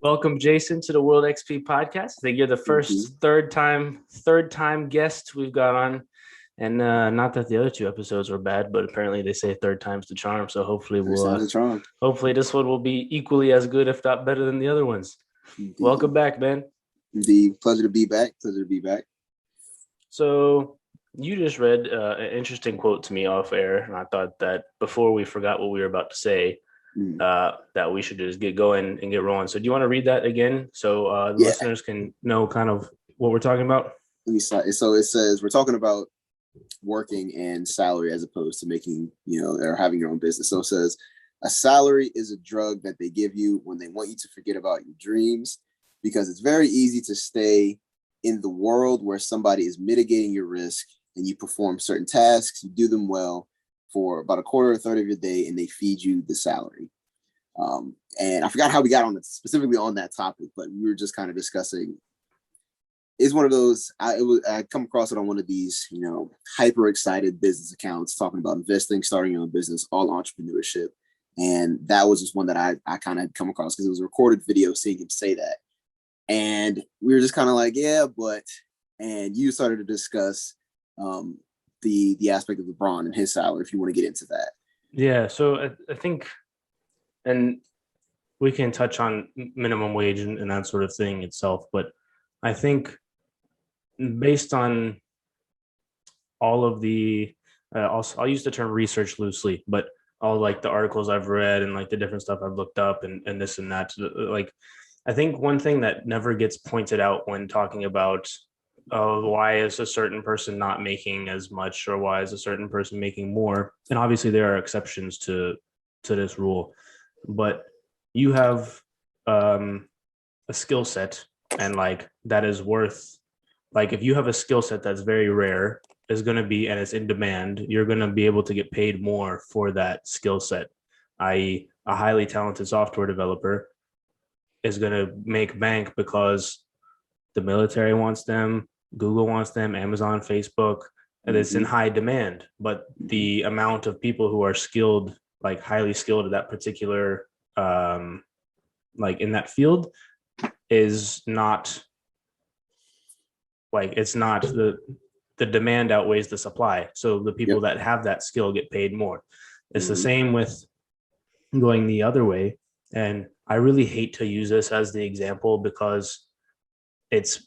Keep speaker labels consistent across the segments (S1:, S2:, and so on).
S1: Welcome, Jason, to the World XP podcast. I think you're the first third time guest we've got on. And not that the other two episodes were bad, but apparently they say third time's the charm. So hopefully hopefully this one will be equally as good, if not better than the other ones. Indeed. Welcome back, man.
S2: Indeed. Pleasure to be back.
S1: So you just read an interesting quote to me off air, and I thought that before we forgot what we were about to say, that we should just get going and get rolling. So do you want to read that again so the listeners can know kind of what we're talking about?
S2: So it says we're talking about working and salary as opposed to making, or having your own business. So it says a salary is a drug that they give you when they want you to forget about your dreams, because it's very easy to stay in the world where somebody is mitigating your risk and you perform certain tasks, you do them well for about a quarter or a third of your day, and they feed you the salary. And I forgot how we got on it specifically on that topic, but we were just kind of discussing. It's one of those. I come across it on one of these, hyper excited business accounts talking about investing, starting your own business, all entrepreneurship, and that was just one that I kind of had come across because it was a recorded video seeing him say that, and we were just kind of like, yeah, but, and you started to discuss the aspect of LeBron and his salary, if you want to get into that.
S1: Yeah, so I think, and we can touch on minimum wage and that sort of thing itself, but I think based on all of the, I'll use the term research loosely, but all like the articles I've read and like the different stuff I've looked up and this and that, like, I think one thing that never gets pointed out when talking about why is a certain person not making as much, or why is a certain person making more, and obviously there are exceptions to this rule, but you have a skill set, and like that is worth, like if you have a skill set that's very rare, is going to be, and it's in demand, you're going to be able to get paid more for that skill set, i.e. a highly talented software developer is going to make bank because the military wants them, Google wants them, Amazon, Facebook, and it's in high demand. But the amount of people who are skilled, like highly skilled at that particular, like in that field, is not, like, it's not the demand outweighs the supply. So the people that have that skill get paid more. It's the same with going the other way. And I really hate to use this as the example because it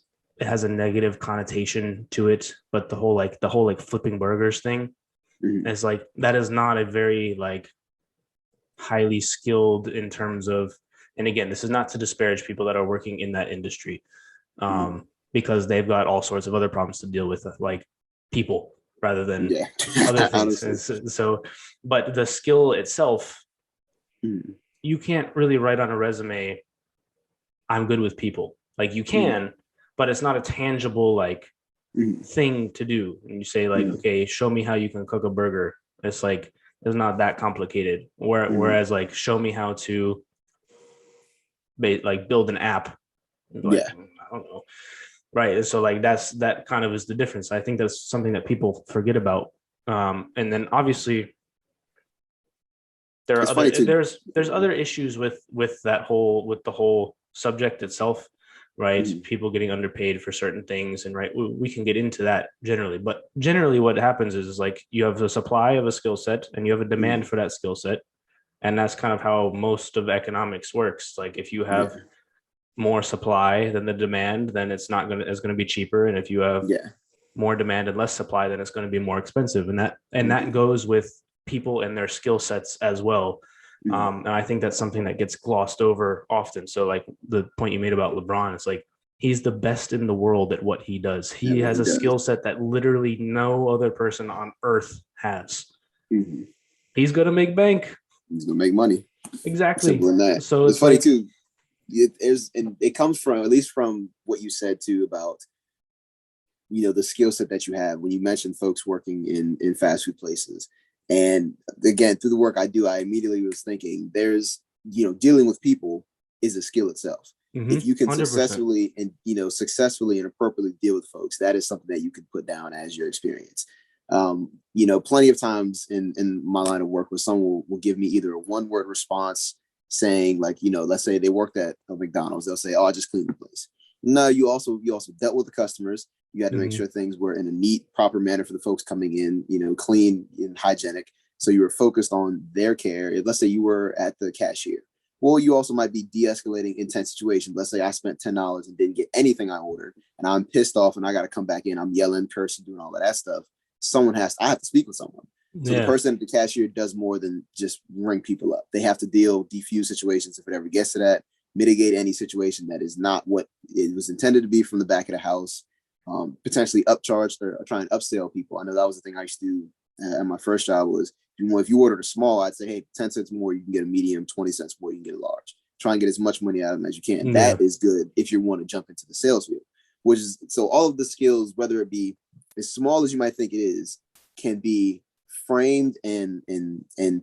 S1: has a negative connotation to it, but the whole flipping burgers thing is like, that is not a very like highly skilled in terms of, and again, this is not to disparage people that are working in that industry, because they've got all sorts of other problems to deal with, like people rather than other things. So, but the skill itself, you can't really write on a resume, I'm good with people. Like you can, but it's not a tangible like thing to do. And you say like, okay, show me how you can cook a burger. It's like, it's not that complicated. Whereas like, show me how to build an app. Like, I don't know. Right. So like, that kind of is the difference. I think that's something that people forget about. And then obviously there are there's other issues with the whole subject itself, right? People getting underpaid for certain things, and right, we can get into that generally, but generally what happens is like you have the supply of a skill set and you have a demand for that skill set, and that's kind of how most of economics works. Like if you have more supply than the demand, then it's going to be cheaper, and if you have more demand and less supply, then it's going to be more expensive, and that goes with people and their skill sets as well. And I think that's something that gets glossed over often. So like the point you made about LeBron, it's like he's the best in the world at what he does. He has a skill set that literally no other person on earth has. He's going to make bank.
S2: He's going to make money.
S1: Exactly.
S2: Simple in that. So it's funny too. It comes from, at least from what you said too about, the skill set that you have when you mentioned folks working in fast food places. And again, through the work I do, I immediately was thinking there's, dealing with people is a skill itself. If you can 100%. successfully and appropriately deal with folks, that is something that you can put down as your experience. Plenty of times in my line of work where someone will give me either a one-word response saying like, let's say they worked at a McDonald's, they'll say, oh, I just cleaned the place. No, you also dealt with the customers. You had to make sure things were in a neat, proper manner for the folks coming in, clean and hygienic. So you were focused on their care. Let's say you were at the cashier. Well, you also might be de-escalating intense situations. Let's say I spent $10 and didn't get anything I ordered, and I'm pissed off, and I got to come back in. I'm yelling, cursing, doing all of that stuff. I have to speak with someone. So the person at the cashier does more than just ring people up. They have to defuse situations if it ever gets to that, mitigate any situation that is not what it was intended to be from the back of the house, potentially upcharge or try and upsell people. I know that was the thing I used to do at my first job was, if you ordered a small, I'd say, hey, 10 cents more, you can get a medium, 20 cents more, you can get a large. Try and get as much money out of them as you can. Yeah. That is good if you want to jump into the sales field, so all of the skills, whether it be as small as you might think it is, can be framed and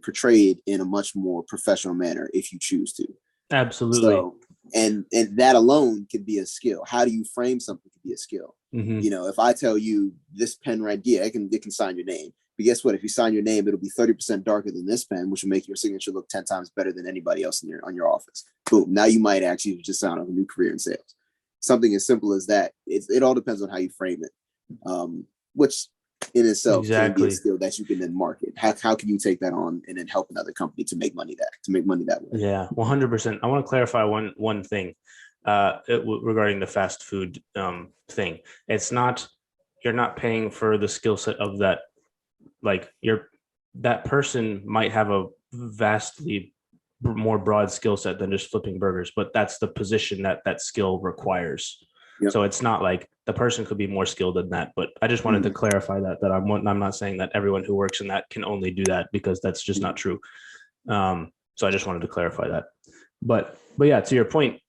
S2: portrayed in a much more professional manner if you choose to.
S1: Absolutely.
S2: So, and that alone could be a skill. How do you frame something to be a skill? If I tell you this pen right here, it can sign your name. But guess what? If you sign your name, it'll be 30% darker than this pen, which will make your signature look 10 times better than anybody else on your office. Boom. Now you might actually just sound like a new career in sales. Something as simple as that. It all depends on how you frame it, which in itself can be a skill that you can then market. How can you take that on and then help another company to make money that way?
S1: Yeah, 100%. I want to clarify one thing regarding the fast food thing. It's not, you're not paying for the skill set of that. Like that person might have a vastly more broad skill set than just flipping burgers, but that's the position that skill requires. Yep. So it's not like the person could be more skilled than that, but I just wanted to clarify that I'm not saying that everyone who works in that can only do that, because that's just not true. So I just wanted to clarify that. But yeah, to your point,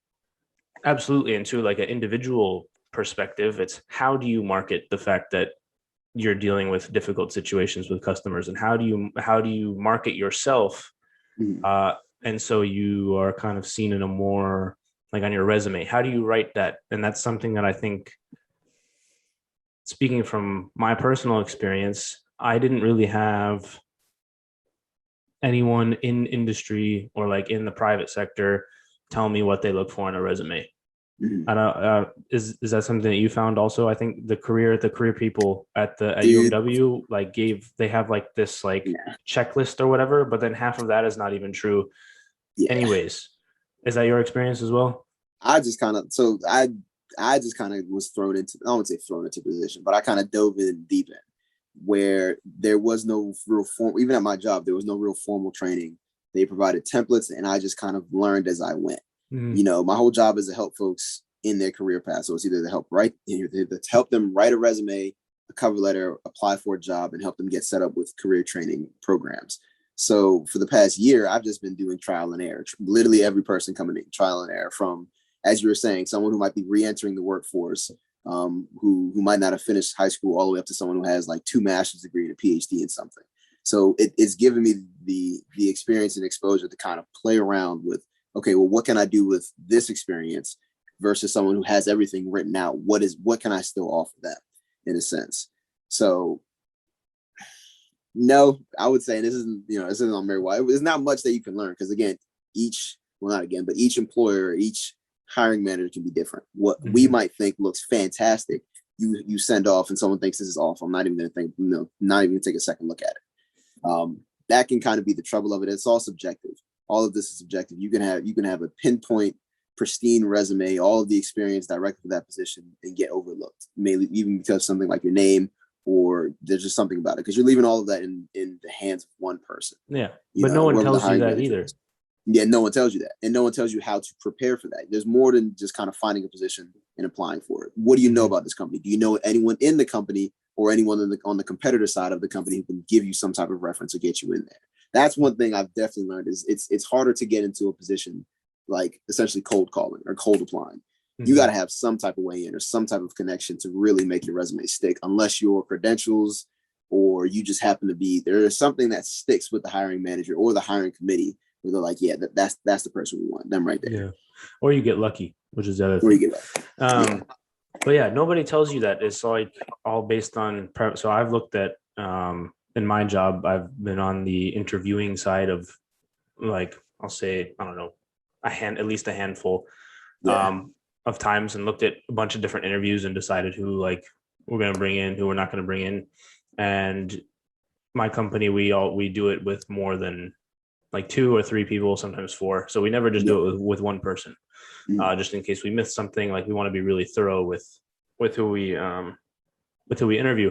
S1: absolutely. And to like an individual perspective, it's how do you market the fact that you're dealing with difficult situations with customers, and how do you market yourself? And so you are kind of seen in a more, like, on your resume. How do you write that? And that's something that I think, speaking from my personal experience, I didn't really have anyone in industry or like in the private sector tell me what they look for in a resume. I don't, is that something that you found also? I think the career people at UMW, like they have like this checklist or whatever, but then half of that is not even true. Yeah. Anyways, is that your experience as well?
S2: I just kind of was thrown into, I won't say thrown into position, but I kind of dove in deep in where there was no real form. Even at my job, there was no real formal training. They provided templates, and I just kind of learned as I went. My whole job is to help folks in their career path. So it's either to help them write a resume, a cover letter, apply for a job, and help them get set up with career training programs. So for the past year, I've just been doing trial and error. Literally every person coming in, trial and error, from, as you were saying, someone who might be re-entering the workforce, who might not have finished high school, all the way up to someone who has like 2 master's degree and a PhD in something. So it's given me the experience and exposure to kind of play around with, okay, well, what can I do with this experience versus someone who has everything written out? What can I still offer them, in a sense? So no, I would say this isn't on Mary White. There's not much that you can learn, because again, each employer, each hiring manager can be different. What we might think looks fantastic, you send off and someone thinks this is awful. I'm not even going to think, not even take a second look at it. That can kind of be the trouble of it. It's all subjective. All of this is subjective. You can have a pinpoint, pristine resume, all of the experience directly for that position, and get overlooked, maybe even because something like your name, or there's just something about it, because you're leaving all of that in the hands of one person.
S1: Yeah, but no one tells you that either.
S2: Yeah, no one tells you that, and no one tells you how to prepare for that. There's more than just kind of finding a position and applying for it. What do you know about this company? Do you know anyone in the company or anyone on the competitor side of the company who can give you some type of reference or get you in there? That's one thing I've definitely learned, is it's harder to get into a position like essentially cold calling or cold applying. You got to have some type of way in or some type of connection to really make your resume stick, unless your credentials or you just happen to be, there is something that sticks with the hiring manager or the hiring committee where they're like, yeah, that's the person we want, them right there. Yeah.
S1: Or you get lucky, which is the other thing.
S2: Or you get lucky.
S1: But yeah, nobody tells you that. It's like all based on prep. So I've looked at, in my job, I've been on the interviewing side of like I'll say, I don't know, at least a handful
S2: Yeah.
S1: of times, and looked at a bunch of different interviews and decided who like we're going to bring in, who we're not going to bring in. And my company, we do it with more than like 2 or 3 people, sometimes 4. So we never just
S2: Yeah.
S1: do it with one person,
S2: Mhm.
S1: just in case we miss something. Like we want to be really thorough with who we interview.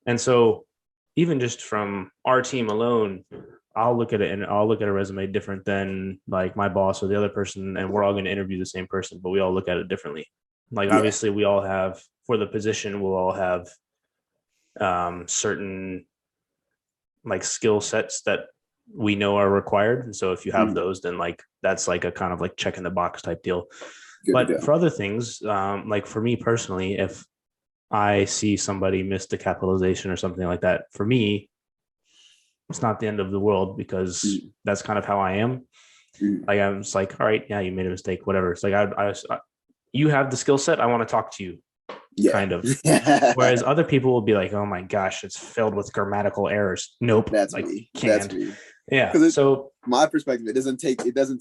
S1: And so even just from our team alone, I'll look at it and I'll look at a resume different than like my boss or the other person, and we're all going to interview the same person, but we all look at it differently. Like
S2: Yeah.
S1: obviously we all have, for the position, we'll all have certain like skill sets that we know are required. And so if you have
S2: Mhm.
S1: those, then like that's like a kind of like check in the box type deal.
S2: Good to
S1: But
S2: go.
S1: for other things, like for me personally, if I see somebody miss the capitalization or something like that, for me, it's not the end of the world, because
S2: Mhm.
S1: that's kind of how I am.
S2: Mhm.
S1: Like I'm just like, all right, yeah, you made a mistake, whatever. It's like you have the skill set. I want to talk to you,
S2: Yeah.
S1: kind of. Whereas other people will be like, oh my gosh, it's filled with grammatical errors. Nope,
S2: That's
S1: like
S2: me. That's
S1: canned.
S2: me.
S1: Yeah.
S2: Because
S1: So
S2: my perspective, it doesn't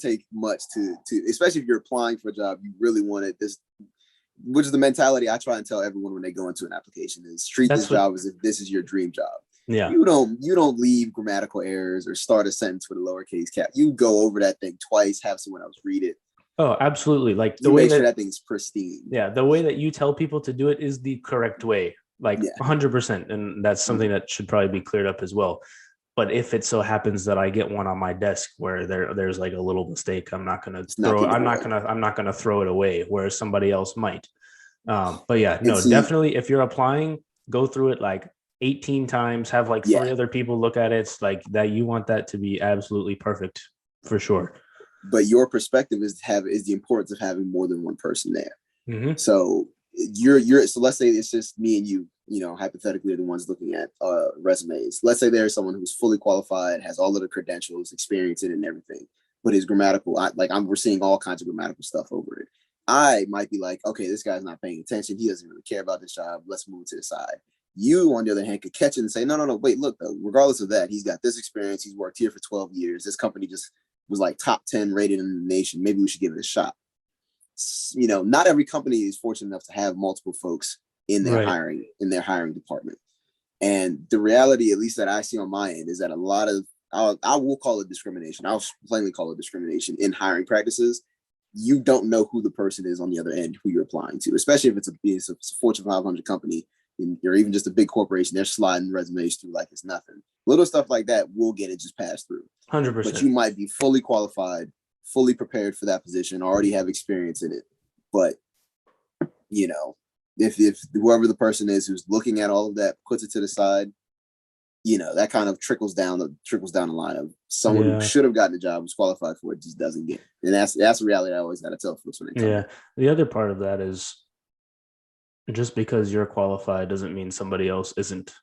S2: take much to especially if you're applying for a job, you really want it. This, which is the mentality I try and tell everyone when they go into an application, is treat this
S1: that's what.
S2: job as if this is your dream job.
S1: Yeah.
S2: You don't leave grammatical errors or start a sentence with a lowercase cap. You go over that thing twice, have someone else read it.
S1: Oh, absolutely. Like the
S2: You
S1: way
S2: make sure
S1: that,
S2: that thing's pristine.
S1: yeah, the way that you tell people to do it is the correct way, like
S2: Yeah.
S1: 100%. And that's something that should probably be cleared up as well. But if it so happens that I get one on my desk where there's like a little mistake,
S2: It's not the end of the world.
S1: I'm not gonna throw it away, whereas somebody else might. But yeah,
S2: And
S1: no,
S2: see,
S1: definitely if you're applying, go through it like 18 times, have like
S2: yeah,
S1: 3 other people look at it. It's like that, you want that to be absolutely perfect for sure.
S2: but your perspective is the importance of having more than one person there.
S1: Mm-hmm.
S2: So so let's say it's just me and you, hypothetically are the ones looking at resumes. Let's say there's someone who's fully qualified, has all of the credentials, experience in it and everything, but his grammatical, we're seeing all kinds of grammatical stuff over it. I might be like, okay, this guy's not paying attention. He doesn't really care about this job. Let's move it to the side. You, on the other hand, could catch it and say, no, no, no, wait, look, though, regardless of that, he's got this experience. He's worked here for 12 years. This company just was like top 10 rated in the nation. Maybe we should give it a shot. Not every company is fortunate enough to have multiple folks
S1: Right.
S2: in their hiring department. And the reality, at least that I see on my end, is that a lot of I will call it discrimination. I'll plainly call it discrimination in hiring practices. You don't know who the person is on the other end who you're applying to, especially if it's a Fortune 500 company, or even just a big corporation. They're sliding resumes through like it's nothing. Little stuff like that will get it just passed through. But
S1: 100%.
S2: you might be fully qualified, fully prepared for that position, already have experience in it. But you know, if whoever the person is who's looking at all of that puts it to the side, that kind of trickles down the line of someone who
S1: Yeah.
S2: should have gotten a job, was qualified for it, just doesn't get it. And that's the reality I always gotta tell folks when they tell
S1: Yeah.
S2: me.
S1: The other part of that is, just because you're qualified doesn't mean somebody else isn't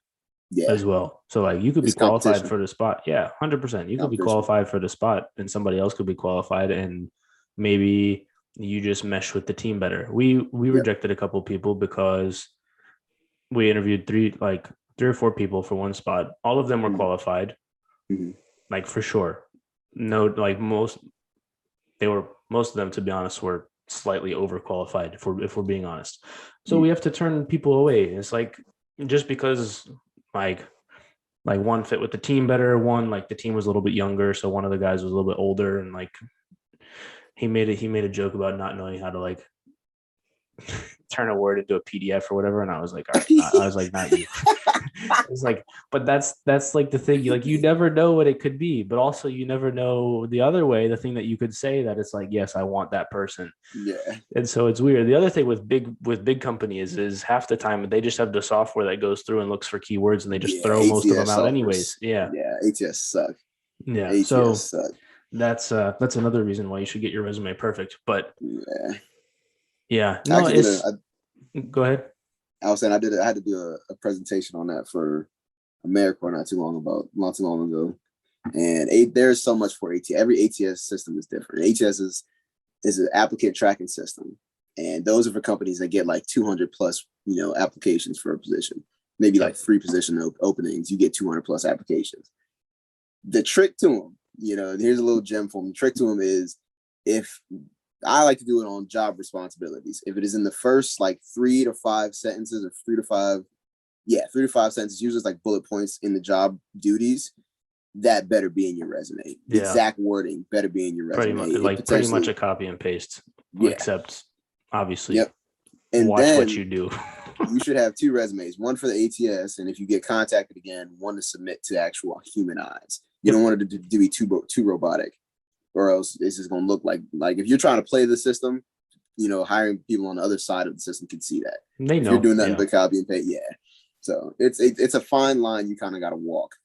S2: Yeah,
S1: as well. So like you could be
S2: it's
S1: qualified
S2: competition.
S1: for the spot. Yeah, 100%. You could be
S2: Competition.
S1: qualified for the spot and somebody else could be qualified, and maybe you just mesh with the team better. We
S2: Yep.
S1: rejected a couple of people because we interviewed 3 or 4 people for one spot. All of them were
S2: Mm-hmm.
S1: qualified,
S2: Mm-hmm.
S1: like for sure. No, like most of them, to be honest, were slightly overqualified, if we're being honest. So we have to turn people away. It's like, just because like one fit with the team better, one like the team was a little bit younger, so one of the guys was a little bit older, and like he made a joke about not knowing how to like turn a word into a PDF or whatever, and I was like, all right, I was like, not you. It's like, but that's like the thing. You never know what it could be, but also you never know the other way. The thing that you could say, that it's like, yes, I want that person,
S2: Yeah.
S1: and so it's weird. The other thing with big companies is half the time they just have the software that goes through and looks for keywords, and they just
S2: Yeah.
S1: throw most of them
S2: ATS
S1: out anyways.
S2: offers.
S1: Yeah,
S2: Yeah. ATS suck.
S1: yeah.
S2: ATS
S1: So
S2: suck.
S1: that's another reason why you should get your resume perfect. But
S2: Yeah.
S1: yeah,
S2: I
S1: no,
S2: actually did
S1: it's go ahead.
S2: I was saying I had to do a presentation on that for AmeriCorps not too long ago. And there's so much for ATS. Every ATS system is different. ATS is an applicant tracking system. And those are for companies that get like 200 plus, applications for a position. Maybe like
S1: Yep.
S2: 3 position openings, you get 200 plus applications. The trick to them, here's a little gem for them. The trick to them is, if I like to do it on job responsibilities. If it is in the first like 3 to 5 sentences, or 3 to 5, 3 to 5 sentences, usually it's like bullet points in the job duties, that better be in your resume. The
S1: Yeah.
S2: exact wording better be in your resume.
S1: Pretty much a copy and paste.
S2: Yeah.
S1: Except obviously,
S2: Yep. And
S1: watch
S2: then
S1: what you do.
S2: you should have 2 resumes, one for the ATS, and if you get contacted again, one to submit to actual human eyes. You don't want it to be too robotic, or else it's just going to look like if you're trying to play the system, hiring people on the other side of the system can see that.
S1: They know.
S2: If you're doing nothing but copy and paste, So it's a fine line you kind of got to walk,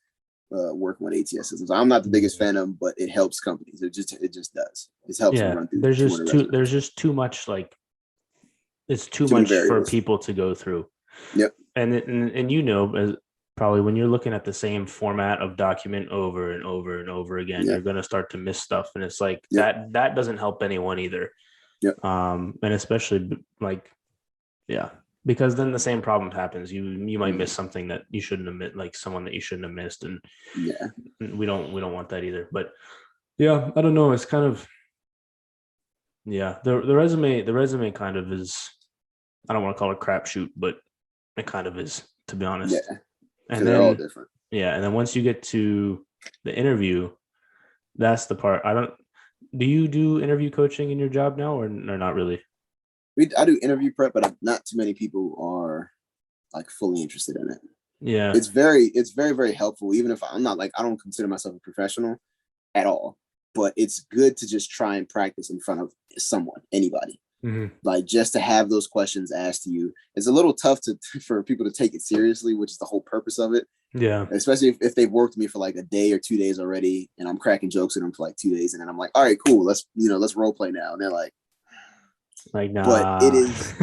S2: working with ATS systems. I'm not the biggest fan of them, but it helps companies. It just does. It helps them run through.
S1: There's just too much, like, it's too much for people to go through.
S2: Yep.
S1: And as probably when you're looking at the same format of document over and over and over again, you're going to start to miss stuff. And it's like that doesn't help anyone either.
S2: Yep.
S1: And especially because then the same problem happens. You might miss something that you shouldn't have missed, like someone that you shouldn't have missed. And we don't want that either. But I don't know. It's kind of, the resume kind of is, I don't want to call it crapshoot, but it kind of is, to be honest.
S2: Yeah.
S1: And
S2: they're all different.
S1: Yeah. And then once you get to the interview, that's the part. Do you do interview coaching in your job now, or not really?
S2: I do interview prep, but not too many people are like fully interested in it.
S1: Yeah.
S2: It's very, very helpful. Even if I'm not, like, I don't consider myself a professional at all, but it's good to just try and practice in front of someone, anybody.
S1: Mm-hmm.
S2: Like, just to have those questions asked to you. It's a little tough for people to take it seriously, which is the whole purpose of it.
S1: Yeah.
S2: Especially if they've worked with me for like a day or 2 days already, and I'm cracking jokes with them for like 2 days, and then I'm like, all right, cool, let's role play now. And they're like,
S1: nah.
S2: But it is,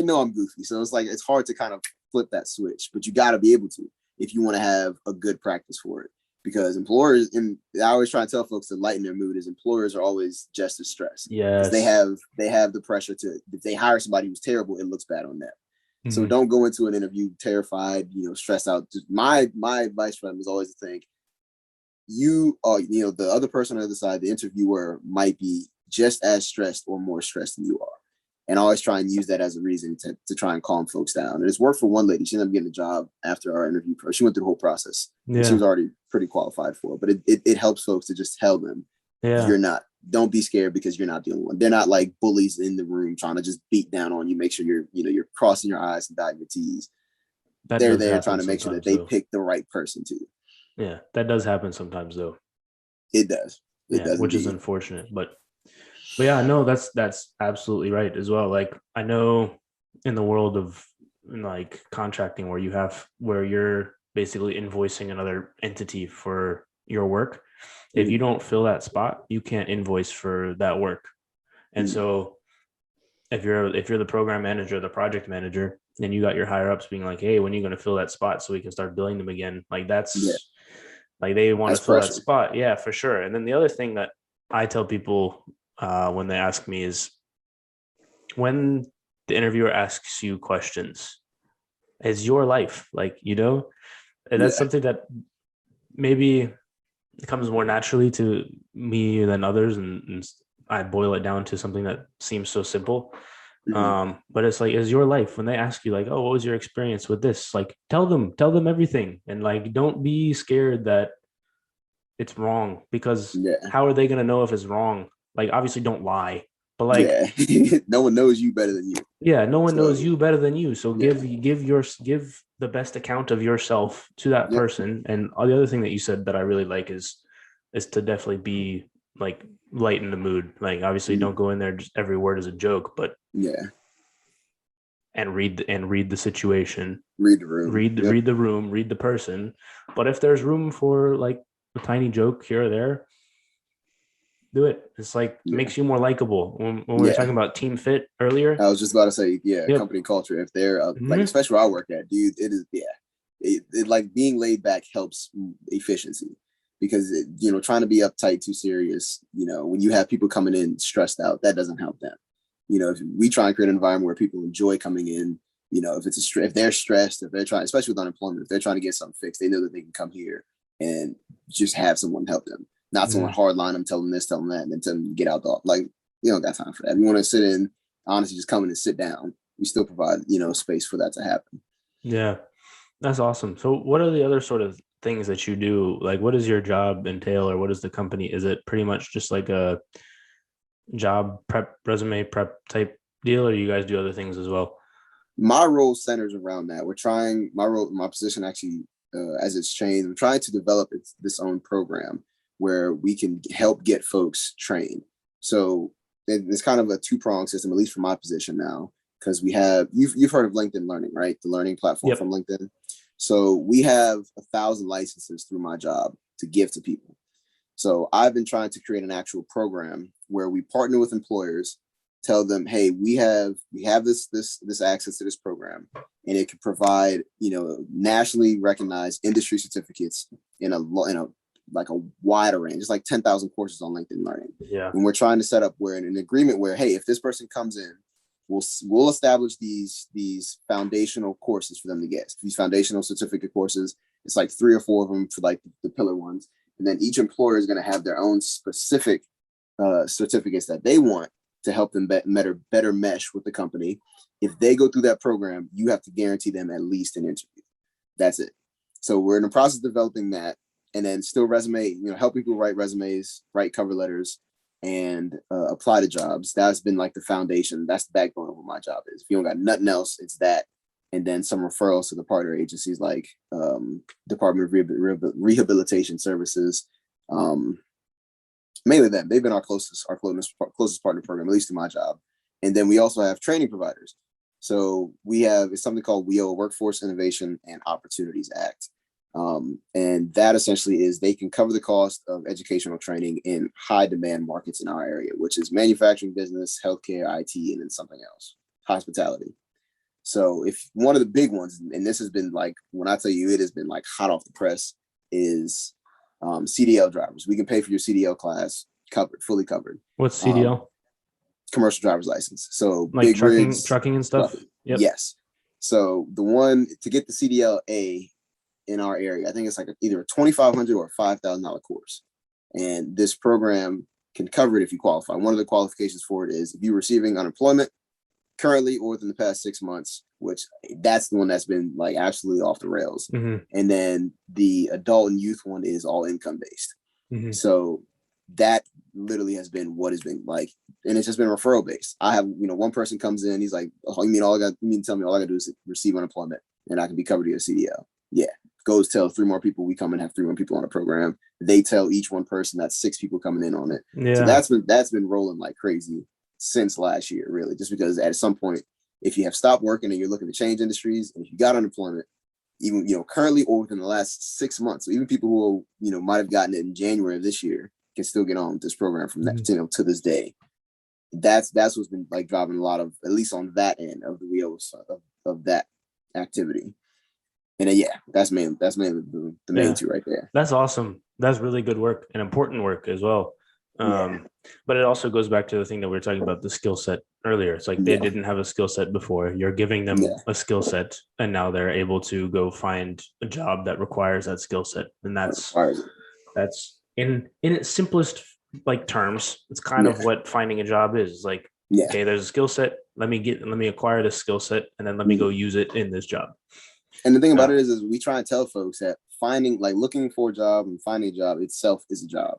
S2: I'm goofy. So it's like, it's hard to kind of flip that switch, but you got to be able to, if you want to have a good practice for it. Because employers, and I always try to tell folks to lighten their mood, is employers are always just as stressed.
S1: Yes.
S2: They have the pressure to, if they hire somebody who's terrible, it looks bad on them. Mm-hmm. So don't go into an interview terrified, stressed out. Just my advice for them is always to think, you are, the other person on the other side, the interviewer, might be just as stressed or more stressed than you are. And I always try and use that as a reason to try and calm folks down. And it's worked for one lady. She ended up getting a job after our interview. She went through the whole process. Yeah. She was already pretty qualified for it. But it helps folks to just tell them, don't be scared, because you're not the only one. They're not like bullies in the room trying to just beat down on you, make sure you're crossing your I's and dotting your T's. They're there trying to make sure that they pick the right person too.
S1: Yeah, that does happen sometimes though.
S2: It does. It does,
S1: which is unfortunate. But yeah, no, that's absolutely right as well. Like, I know in the world of like contracting, where you're basically invoicing another entity for your work. If you don't fill that spot, you can't invoice for that work. And so if you're the program manager, the project manager, and you got your higher ups being like, hey, when are you going to fill that spot so we can start billing them again? Like, like, they want to fill that spot. Yeah, for sure. And then the other thing that I tell people when they ask me is, when the interviewer asks you questions, it's your life, like, and that's something that maybe comes more naturally to me than others, and I boil it down to something that seems so simple. But it's like, it's your life. When they ask you like, oh, what was your experience with this? Like, tell them everything, and like, don't be scared that it's wrong, because how are they going to know if it's wrong? Like, obviously don't lie, but like,
S2: no one knows you better than you.
S1: Yeah. No one knows you better than you. So give the best account of yourself to that person. And the other thing that you said that I really like is to definitely be like, lighten the mood. Like, obviously don't go in there just every word is a joke, but and read the situation, read the room, read the room, read the person. But if there's room for like a tiny joke here or there, do it. It's like, it makes you more likable. When we were talking about team fit earlier,
S2: I was just about to say, company culture. If they're like, especially where I work at, dude, it is it like, being laid back helps efficiency, because trying to be uptight, too serious, when you have people coming in stressed out, that doesn't help them. If we try and create an environment where people enjoy coming in, if they're stressed, if they're trying, especially with unemployment, if they're trying to get something fixed, they know that they can come here and just have someone help them, not someone hardline them, tell them this, tell them that, and then tell them to get out the, like, you don't got time for that. If you want to sit in, honestly, just come in and sit down. We still provide, space for that to happen.
S1: Yeah, that's awesome. So what are the other sort of things that you do? Like, what does your job entail, or what is the company? Is it pretty much just like a job prep, resume prep type deal, or you guys do other things as well?
S2: My role centers around that. My position actually, as it's changed, I'm trying to develop this own program where we can help get folks trained. So it's kind of a two-pronged system, at least for my position now, because you've heard of LinkedIn Learning, right? The learning platform from LinkedIn. So we have 1,000 licenses through my job to give to people. So I've been trying to create an actual program where we partner with employers, tell them, hey, we have this access to this program, and it can provide, nationally recognized industry certificates in a like a wider range. It's like 10,000 courses on LinkedIn Learning.
S1: Yeah.
S2: And we're trying to set up an agreement where, hey, if this person comes in, we'll establish these foundational courses for them to get. These foundational certificate courses, it's like 3 or 4 of them for like the pillar ones. And then each employer is going to have their own specific certificates that they want to help them better mesh with the company. If they go through that program, you have to guarantee them at least an interview. That's it. So we're in the process of developing that, and then still help people write resumes, write cover letters, and apply to jobs. That's been like the foundation. That's the backbone of what my job is. If you don't got nothing else, it's that. And then some referrals to the partner agencies like Department of Rehabilitation Services. Mainly them. They've been our closest partner program, at least to my job. And then we also have training providers. So it's something called WIO, Workforce Innovation and Opportunities Act. And that essentially is they can cover the cost of educational training in high demand markets in our area, which is manufacturing, business, healthcare, IT, and then something else, hospitality. So if one of the big ones, and this has been like, when I tell you it has been like hot off the press, is CDL drivers. We can pay for your CDL class fully covered.
S1: What's CDL?
S2: Commercial driver's license. So
S1: like
S2: big
S1: trucking and stuff.
S2: Yep. Yes. So the one to get the CDL A in our area, I think it's like either a $2,500 or a $5,000 course. And this program can cover it if you qualify. One of the qualifications for it is if you're receiving unemployment currently or within the past 6 months, which that's the one that's been like absolutely off the rails.
S1: Mm-hmm.
S2: And then the adult and youth one is all income based.
S1: Mm-hmm.
S2: So that literally has been what has been like, and it's just been referral based. I have, one person comes in, he's like, oh, you mean tell me all I gotta do is receive unemployment and I can be covered to a CDL. Yeah. Goes tell 3 more people, we come and have 3 more people on the program. They tell each one person, that's 6 people coming in on it.
S1: Yeah.
S2: So that's been rolling like crazy since last year, really, just because at some point, if you have stopped working and you're looking to change industries, and if you got unemployment, even, currently or within the last 6 months, so even people who, might have gotten it in January of this year can still get on with this program from that, to this day. That's what's been like driving a lot of, at least on that end of the wheels of that activity. And then, that's mainly the main 2 right there.
S1: That's awesome. That's really good work and important work as well. But it also goes back to the thing that we were talking about, the skill set earlier. It's like they didn't have a skill set before. You're giving them a skill set, and now they're able to go find a job that requires that skill set. And that's in its simplest like terms, it's kind of what finding a job is. Like, okay, there's a skill set. Let me acquire this skill set, and then let me go use it in this job.
S2: And the thing about it is we try and tell folks that looking for a job and finding a job itself is a job.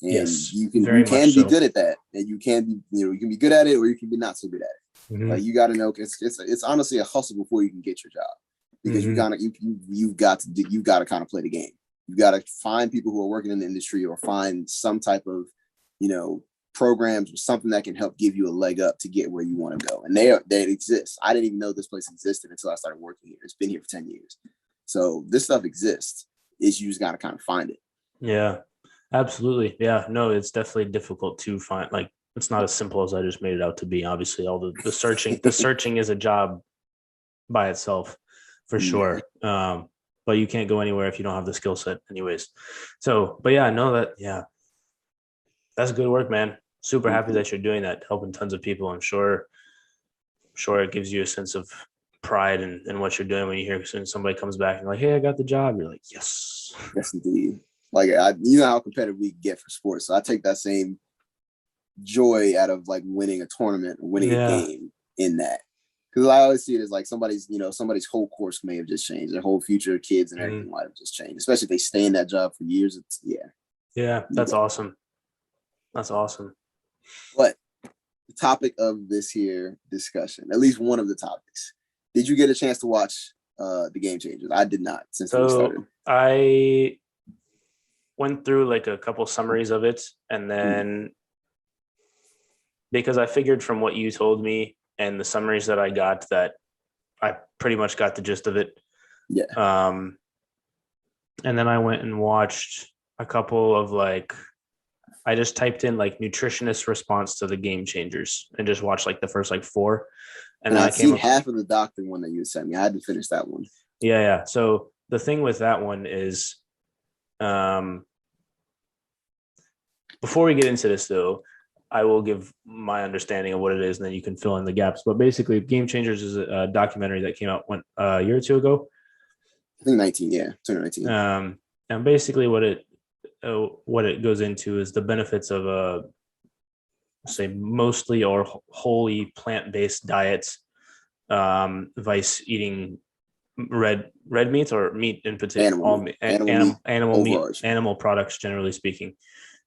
S2: And you can be good at that, and you can be, you can be good at it, or you can be not so good at it.
S1: Mm-hmm.
S2: Like, you got to know, it's honestly a hustle before you can get your job, because you've got to kind of play the game. You got to find people who are working in the industry, or find some type of, programs or something that can help give you a leg up to get where you want to go. And they exist. I didn't even know this place existed until I started working here. It's been here for 10 years. So this stuff exists. You just got to kind of find it.
S1: Yeah, absolutely. Yeah, no, it's definitely difficult to find. Like, it's not as simple as I just made it out to be. Obviously, all the searching, the searching is a job by itself for sure. But you can't go anywhere if you don't have the skill set anyways. So, but yeah, I know that, that's good work, man. Super happy that you're doing that, helping tons of people. I'm sure it gives you a sense of pride in what you're doing when you hear somebody comes back and like, hey, I got the job. You're like, yes.
S2: Yes, indeed. Like you know how competitive we get for sports, so I take that same joy out of like winning a tournament or winning a game in that. Because I always see it as like somebody's whole course may have just changed. Their whole future of kids and everything might have just changed. Especially if they stay in that job for years.
S1: Yeah, that's awesome. That's awesome.
S2: But the topic of this here discussion, at least one of the topics, did you get a chance to watch the Game Changers? I did not since we started.
S1: I went through like a couple summaries of it, and then because I figured from what you told me and the summaries that I got that I pretty much got the gist of it.
S2: Yeah.
S1: And then I went and watched a couple of like, I just typed in like nutritionist response to the Game Changers and just watched like the first like 4.
S2: And I seen half of the doctor one that you sent me. I had to finish that one.
S1: Yeah. So the thing with that one is, before we get into this though, I will give my understanding of what it is, and then you can fill in the gaps. But basically, Game Changers is a documentary that came out a year or two ago.
S2: I think 2019.
S1: And basically, what it goes into is the benefits of say mostly or wholly plant-based diets, vice eating red meat or meat in particular, animal products, generally speaking.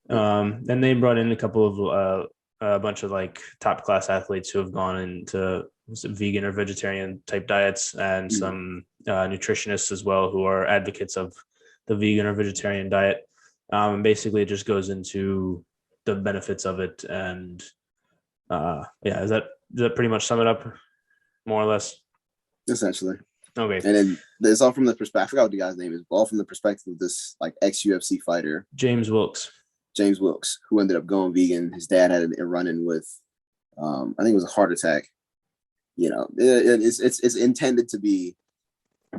S1: Then they brought in a couple of a bunch of like top class athletes who have gone into vegan or vegetarian type diets, and some nutritionists as well who are advocates of the vegan or vegetarian diet. And basically it just goes into the benefits of it. And does that pretty much sum it up more or less?
S2: Essentially.
S1: Okay.
S2: And then it's all from the perspective, I forgot what the guy's name is, but all from the perspective of this like ex-UFC fighter.
S1: James Wilkes,
S2: who ended up going vegan. His dad had a run-in with, I think it was a heart attack. You know, it's intended to be,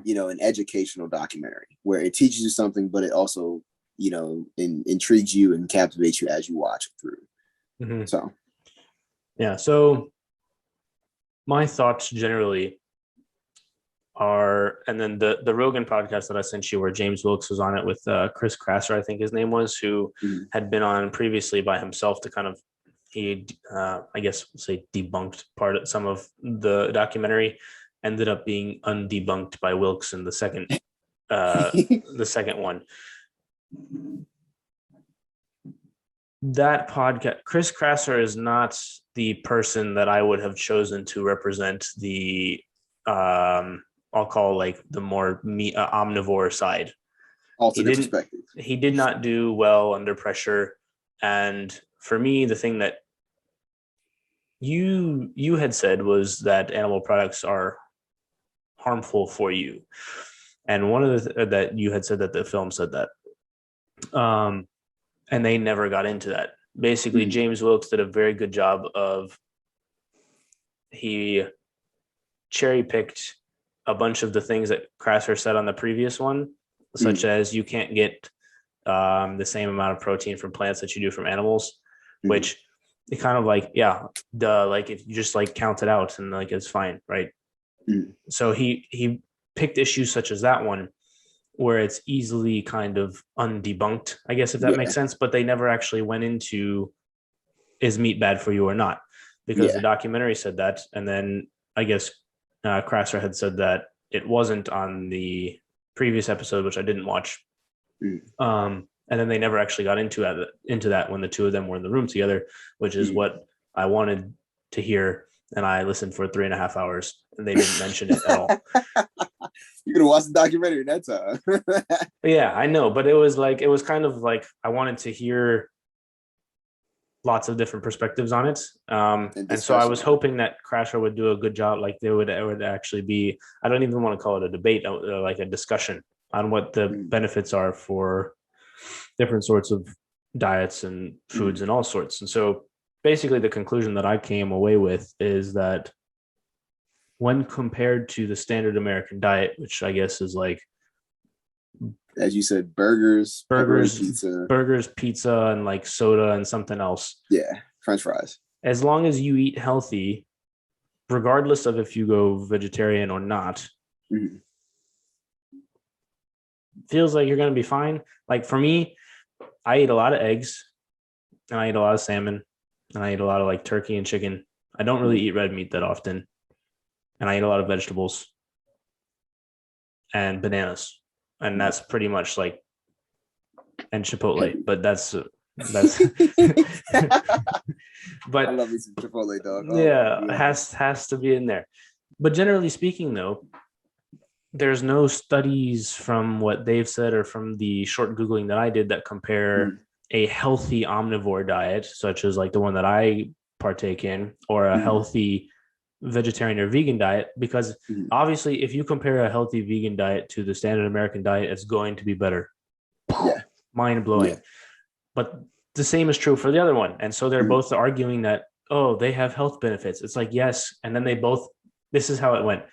S2: you know, an educational documentary where it teaches you something, but it also, you know, intrigues you and captivates you as you watch it through.
S1: Mm-hmm.
S2: So,
S1: yeah. So my thoughts generally are, and then the Rogan podcast that I sent you where James Wilkes was on it with Chris Krasser, I think his name was, who had been on previously by himself to kind of, I guess say debunked some of the documentary, ended up being undebunked by Wilkes in the second the second one. That podcast, Chris Krasser is not the person that I would have chosen to represent the I'll call like the more omnivore side.
S2: Alternate perspective.
S1: He did not do well under pressure. And for me, the thing that you had said was that animal products are harmful for you. And one of that you had said that the film said that. And they never got into that. Basically, James Wilkes did a very good job of, he cherry-picked a bunch of the things that Krasser said on the previous one, such as you can't get the same amount of protein from plants that you do from animals, which it kind of like, like if you just like count it out and like it's fine, right? So he picked issues such as that one, where it's easily kind of undebunked, I guess, if that makes sense, but they never actually went into, is meat bad for you or not? Because the documentary said that, and then I guess Krasser had said that it wasn't on the previous episode, which I didn't watch. And then they never actually got into that when the two of them were in the room together, which is what I wanted to hear. And I listened for 3.5 hours, and they didn't mention it at all.
S2: You're gonna watch the documentary that time.
S1: Yeah, I know, but it was kind of like I wanted to hear lots of different perspectives on it. And so I was hoping that Krasser would do a good job. Like it would actually be, I don't even want to call it a debate, like a discussion on what the benefits are for different sorts of diets and foods and all sorts. And so basically the conclusion that I came away with is that when compared to the standard American diet, which I guess is like,
S2: as you said, burgers,
S1: pizza, and like soda and something else.
S2: Yeah, French fries.
S1: As long as you eat healthy, regardless of if you go vegetarian or not,
S2: Mhm.
S1: feels like you're going to be fine. Like for me, I eat a lot of eggs and I eat a lot of salmon and I eat a lot of like turkey and chicken. I don't really eat red meat that often. And I eat a lot of vegetables and bananas. And that's pretty much like, and Chipotle,
S2: Heavy.
S1: but that's,
S2: I
S1: but
S2: love me some Chipotle, dog. Oh my
S1: yeah,
S2: goodness.
S1: has to be in there. But generally speaking, though, there's no studies from what they've said or from the short Googling that I did that compare
S2: Mhm.
S1: a healthy omnivore diet, such as like the one that I partake in, or a
S2: Mhm.
S1: healthy vegetarian or vegan diet. Because
S2: Mhm.
S1: obviously, if you compare a healthy vegan diet to the standard American diet, it's going to be better.
S2: Yeah.
S1: Mind
S2: Yeah.
S1: blowing. But the same is true for the other one. And so they're
S2: Mhm.
S1: both arguing that, oh, they have health benefits. It's like, yes. And then they both, this is how it went.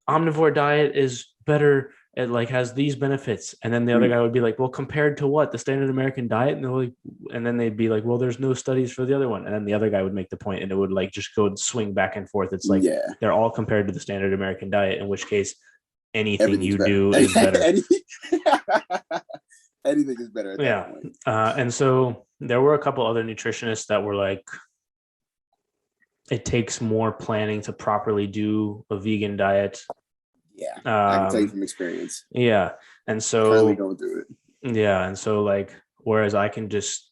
S1: Omnivore diet is better. It like has these benefits. And then the other
S2: Mhm.
S1: guy would be like, well, compared to what? The standard American diet? And they're like, and then they'd be like, well, there's no studies for the other one. And then the other guy would make the point and it would like just go and swing back and forth. It's like
S2: Yeah.
S1: they're all compared to the standard American diet, in which case anything
S2: Everything's
S1: you
S2: better.
S1: do is better.
S2: Anything, anything is better at that
S1: Yeah.
S2: point.
S1: And so there were a couple other nutritionists that were like, it takes more planning to properly do a vegan diet.
S2: Yeah. I can tell you
S1: Um,
S2: from experience.
S1: yeah. And
S2: Currently
S1: so,
S2: going through it.
S1: yeah. And so, like, whereas I can just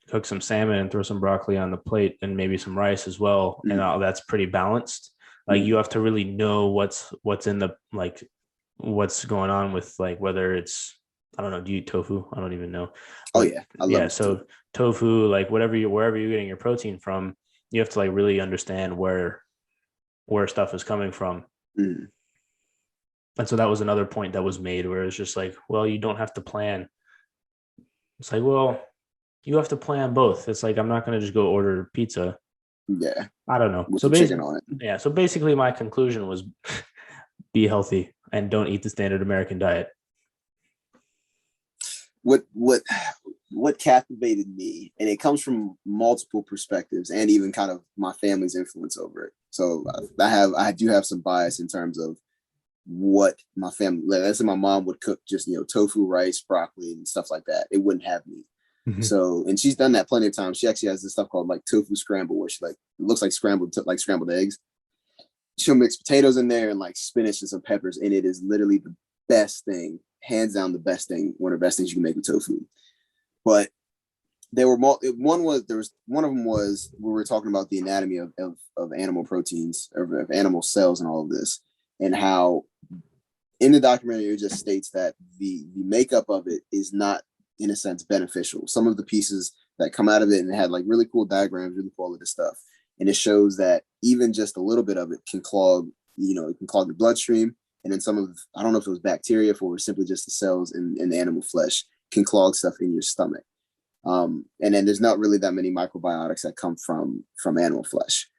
S1: cook some salmon and throw some broccoli on the plate and maybe some rice as well, and
S2: Mhm.
S1: that's pretty balanced. Like, you
S2: Mhm.
S1: have to really know what's in the, like, what's going on with, like, whether it's, I don't know, do you eat tofu? I don't even know.
S2: Oh
S1: But
S2: yeah. I love
S1: yeah,
S2: me some too.
S1: so tofu, like, wherever you're getting your protein from, you have to, like, really understand where stuff is coming from.
S2: Mhm.
S1: And so that was another point that was made where it's just like, well, you don't have to plan. It's like, well, you have to plan both. It's like I'm not going to just go order pizza.
S2: Yeah.
S1: I don't know.
S2: With
S1: So
S2: some chicken on it.
S1: yeah. So basically, my conclusion was be healthy and don't eat the standard American diet.
S2: what what what captivated me, and it comes from multiple perspectives and even kind of my family's influence over it. So I do have some bias in terms of what my family, like, let's say my mom would cook just tofu, rice, broccoli, and stuff like that. It wouldn't have meat.
S1: Mhm.
S2: So, and she's done that plenty of times. She actually has this stuff called like tofu scramble, where she like it looks like scrambled eggs. She'll mix potatoes in there and like spinach and some peppers, and it is literally the best thing, hands down the best thing, one of the best things you can make with tofu. But there were one of them was we were talking about the anatomy of animal proteins, of animal cells, and all of this, and how in the documentary it just states that the makeup of it is not in a sense beneficial. Some of the pieces that come out of it, and it had like really cool diagrams, really cool all of this stuff, and it shows that even just a little bit of it can clog, it can clog the bloodstream, and then some of, I don't know if it was bacteria or simply just the cells in the animal flesh, can clog stuff in your stomach. And then there's not really that many microbiotics that come from animal flesh.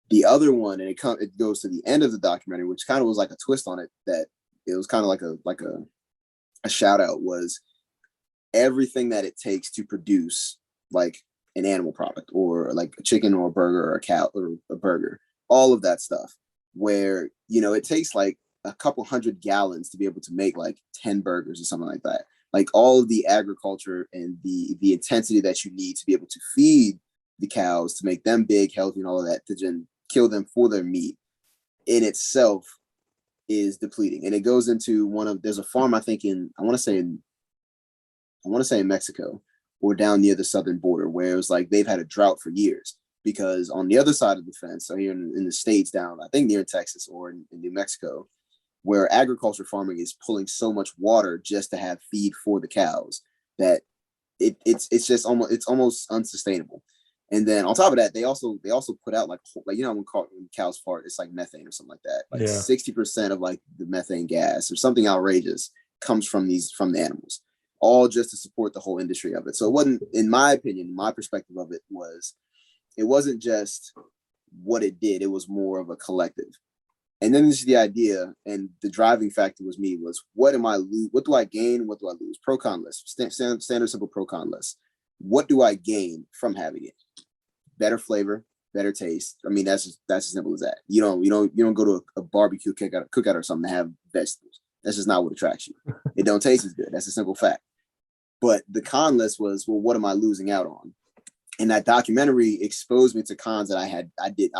S2: The other one, and it goes to the end of the documentary, which kind of was like a twist on it, that it was kind of like a shout out, was everything that it takes to produce like an animal product, or like a chicken or a burger or a cow or a burger, all of that stuff, where it takes like a couple hundred gallons to be able to make like 10 burgers or something like that. Like all of the agriculture and the intensity that you need to be able to feed the cows, to make them big, healthy, and all of that, to then kill them for their meat, in itself is depleting. And it goes into there's a farm, I think I want to say in Mexico, or down near the southern border, where it was like they've had a drought for years, because on the other side of the fence, so here in the States, down I think near Texas or in New Mexico, where agriculture farming is pulling so much water just to have feed for the cows, that it's just almost unsustainable. And then on top of that, they also put out like when cows fart, it's like methane or something like that. Like
S1: Yeah.
S2: 60% of like the methane gas or something outrageous comes from the animals, all just to support the whole industry of it. So it wasn't, in my opinion, my perspective of it wasn't just what it did. It was more of a collective. And then this is the idea, and the driving factor was what do I gain? What do I lose? Pro con list, standard simple pro con list. What do I gain from having it? Better flavor, better taste. I mean, that's as simple as that. You don't go to a barbecue cookout or something to have vegetables. That's just not what attracts you. It don't taste as good. That's a simple fact. But the con list was, well, what am I losing out on? And that documentary exposed me to cons that I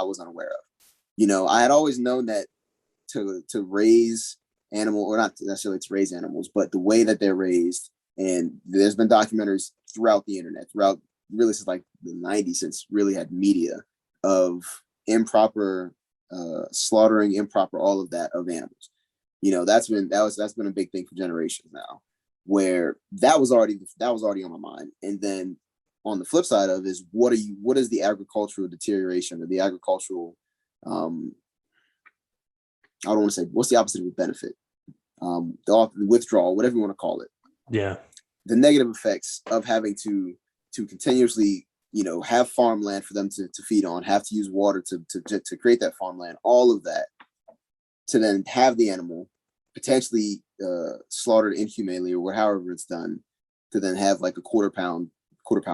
S2: was unaware of. I had always known that to raise animal, or not necessarily to raise animals, but the way that they're raised. And there's been documentaries throughout the internet, throughout really since like the 90s, since really had media of improper slaughtering, improper all of that of animals. That's been a big thing for generations now, where that was already on my mind. And then on the flip side of is what is the agricultural deterioration, or the agricultural I don't want to say, what's the opposite of a benefit? The withdrawal, whatever you want to call it.
S1: Yeah.
S2: The negative effects of having to continuously, have farmland for them to feed on, have to use water to create that farmland, all of that, to then have the animal potentially slaughtered inhumanely or however it's done, to then have like a quarter pound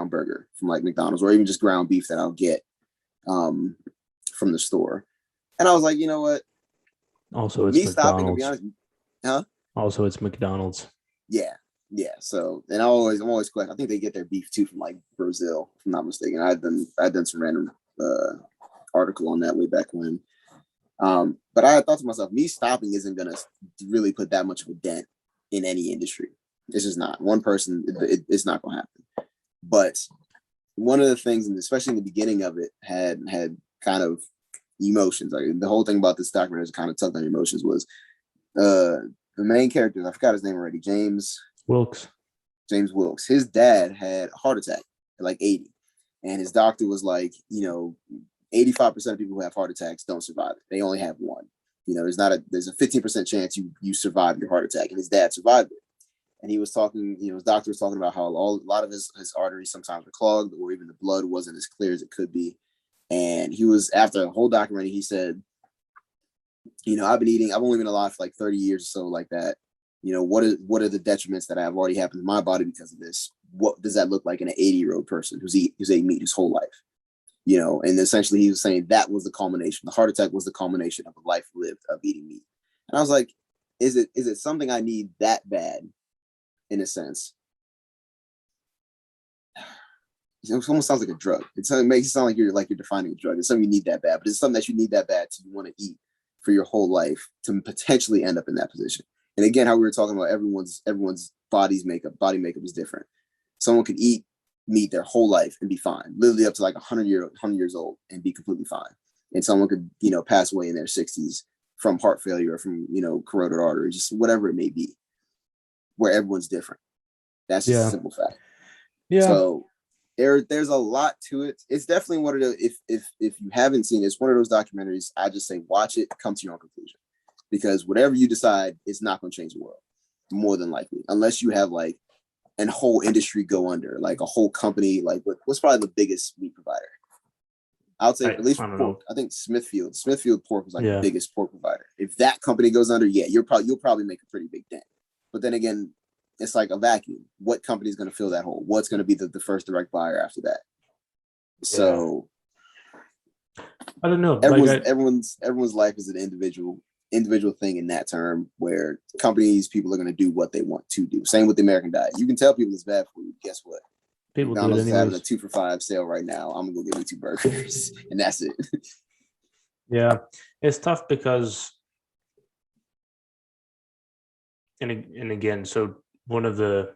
S2: burger from like McDonald's, or even just ground beef that I'll get from the store. And I was like, you know what?
S1: Also, it's
S2: Me stopping, to be
S1: McDonald's.
S2: honest, huh?
S1: Also, it's McDonald's.
S2: Yeah. So, and I'm always questioning. I think they get their beef too from like Brazil, if I'm not mistaken. I'd done some random article on that way back when. But I thought to myself, me stopping isn't gonna really put that much of a dent in any industry. It's just not. One person, it's not gonna happen. But one of the things, and especially in the beginning of it, had kind of emotions. Like the whole thing about this documentary is kind of tugged on emotions. Was the main character, I forgot his name already, James Wilkes. His dad had a heart attack at like 80, and his doctor was like, 85% of people who have heart attacks don't survive it. They only have one. There's a 15% chance you survive your heart attack, and his dad survived it. And he was talking, his doctor was talking about how a lot of his arteries sometimes were clogged, or even the blood wasn't as clear as it could be. And he was, after the whole documentary, he said, I've only been alive for like 30 years or so like that. What are the detriments that have already happened to my body because of this? What does that look like in an 80-year-old person who's eating meat his whole life? And essentially he was saying that was the culmination. The heart attack was the culmination of a life lived of eating meat. And I was like, is it something I need that bad, in a sense? It almost sounds like a drug. It makes it sound like you're defining a drug. It's something you need that bad, but it's something that you need that bad to want to eat for your whole life to potentially end up in that position. And again, how we were talking about everyone's body makeup is different. Someone could eat meat their whole life and be fine, literally up to like 100 years old and be completely fine. And someone could, pass away in their 60s from heart failure or from, corroded arteries, just whatever it may be, where everyone's different. That's just a simple fact. Yeah. So there's a lot to it. It's definitely one of the, if you haven't seen it, it's one of those documentaries, I just say, watch it, come to your own conclusion. Because whatever you decide, it's not going to change the world, more than likely, unless you have like a whole industry go under, like a whole company, like what's probably the biggest meat provider? I would say, at least for pork, I think Smithfield Pork was like the biggest pork provider. If that company goes under, you'll probably make a pretty big dent. But then again, it's like a vacuum. What company is going to fill that hole? What's going to be the first direct buyer after that? So
S1: I don't know.
S2: Everyone's life is an individual thing in that term, where people are going to do what they want to do. Same with the American diet. You can tell people it's bad for you. Guess what?
S1: People
S2: McDonald's is having a 2 for $5 sale right now. I'm gonna go get me 2 burgers, and that's it.
S1: Yeah, it's tough because, and again, so one of the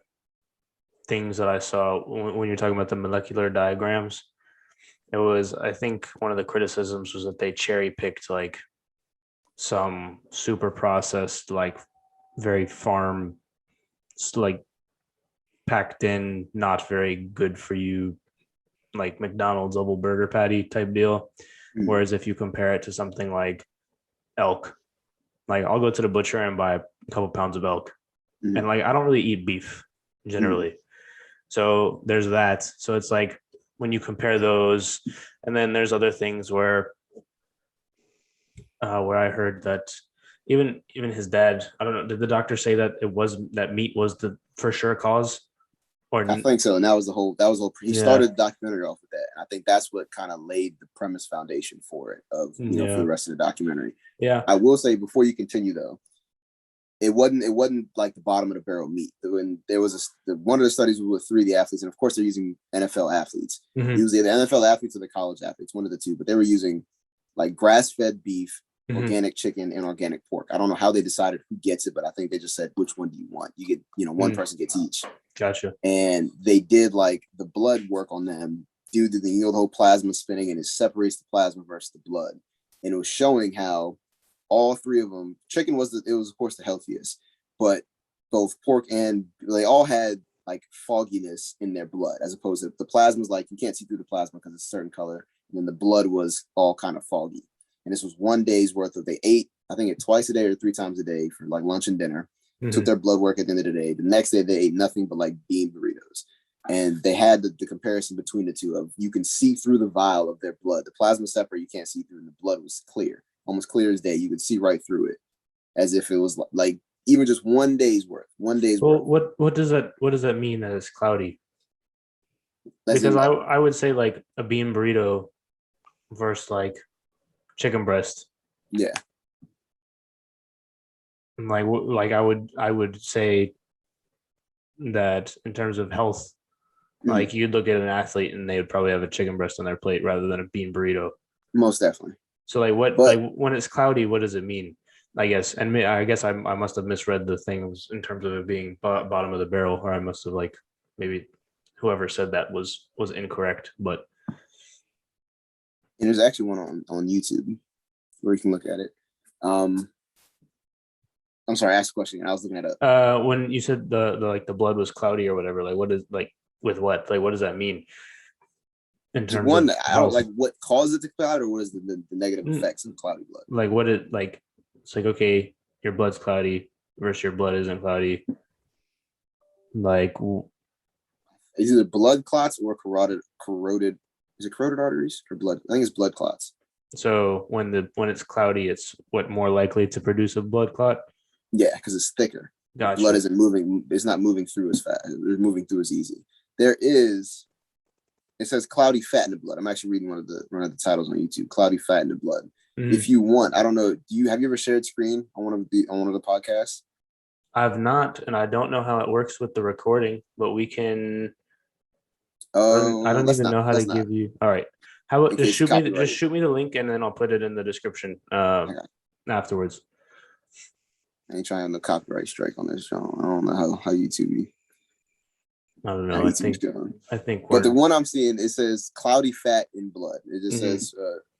S1: things that I saw when you're talking about the molecular diagrams, it was, I think one of the criticisms was that they cherry picked like some super processed, like very farm, like packed in, not very good for you, like McDonald's double burger patty type deal. Whereas if you compare it to something like elk, like I'll go to the butcher and buy a couple pounds of elk, and like I don't really eat beef generally. So there's that. So it's like when you compare those, and then there's other things where I heard that even his dad, I don't know, did the doctor say that that meat was the for sure cause, or
S2: I think so. And he
S1: yeah,
S2: started the documentary off with that. And I think that's what kind of laid the premise foundation for it for
S1: yeah,
S2: the rest of the documentary.
S1: yeah.
S2: I will say before you continue though, it wasn't like the bottom of the barrel meat. When there was one of the studies was with 3 of the athletes, and of course they're using NFL athletes. It
S1: Hmm.
S2: was either NFL athletes or the college athletes, one of the two, but they were using like grass-fed beef,
S1: Hmm.
S2: organic chicken, and organic pork. I don't know how they decided who gets it, but I think they just said, which one do you want? You get, one
S1: Mm,
S2: person gets each.
S1: gotcha.
S2: And they did like the blood work on them due to the whole plasma spinning, and it separates the plasma versus the blood. And it was showing how all 3 of them, chicken was of course the healthiest, but both pork and they all had like fogginess in their blood, as opposed to the plasma's like you can't see through the plasma because it's a certain color, and then the blood was all kind of foggy. And this was one day's worth of, they ate, I think, it twice a day or 3 times a day for like lunch and dinner. Took
S1: Hmm.
S2: their blood work at the end of the day. The next day they ate nothing but like bean burritos. And they had the comparison between the two of you can see through the vial of their blood. The plasma separate, you can't see through, and the blood was clear, almost clear as day. You could see right through it, as if it was like even just one day's worth. One day's
S1: Well,
S2: worth.
S1: what does that mean that it's cloudy?
S2: As
S1: Because
S2: in,
S1: I would say like a bean burrito versus like chicken breast.
S2: yeah.
S1: And like I would say that in terms of health,
S2: Mm,
S1: like you'd look at an athlete and they would probably have a chicken breast on their plate rather than a bean burrito.
S2: most definitely.
S1: So
S2: But
S1: when it's cloudy, what does it mean? I guess, and I guess I must have misread the things in terms of it being bottom of the barrel, or I must have like maybe whoever said that was incorrect. But
S2: and there's actually one on YouTube where you can look at it. Um, I'm sorry, I asked a question. I was looking at it.
S1: when you said the like the blood was cloudy or whatever, like what is like with what? Like what does that mean in
S2: Just
S1: terms
S2: one,
S1: of
S2: I don't
S1: health?
S2: like what causes it to cloud, or what is the negative
S1: Mm,
S2: effects of cloudy blood.
S1: like what it like? It's like okay, your blood's cloudy versus your blood isn't cloudy. Like
S2: It's either blood clots or corroded. Is it corroded arteries or blood? I think it's blood clots.
S1: so when it's cloudy, it's what more likely to produce a blood clot.
S2: Yeah, because it's thicker. The blood
S1: Gotcha.
S2: isn't moving. It's not moving through as fast. It's moving through as easy. There is. It says cloudy fat in the blood. I'm actually reading one of the titles on YouTube. Cloudy fat in the blood. If
S1: Mhm.
S2: you want, I don't know. Have you ever shared screen on one of the podcasts?
S1: I've not, and I don't know how it works with the recording, but we can. I
S2: Oh,
S1: don't
S2: let's
S1: even
S2: not.
S1: know how to
S2: Let's not.
S1: give you. All right, how about
S2: In
S1: just
S2: case it's
S1: just
S2: copyrighted.
S1: shoot me the link and then I'll put it in the description afterwards.
S2: I ain't trying to copyright strike on this. So I don't know
S1: I don't
S2: how
S1: know. I
S2: YouTube's
S1: think
S2: going.
S1: I think
S2: But the
S1: we're.
S2: one I'm seeing, it says cloudy fat in blood. It just
S1: Mhm.
S2: says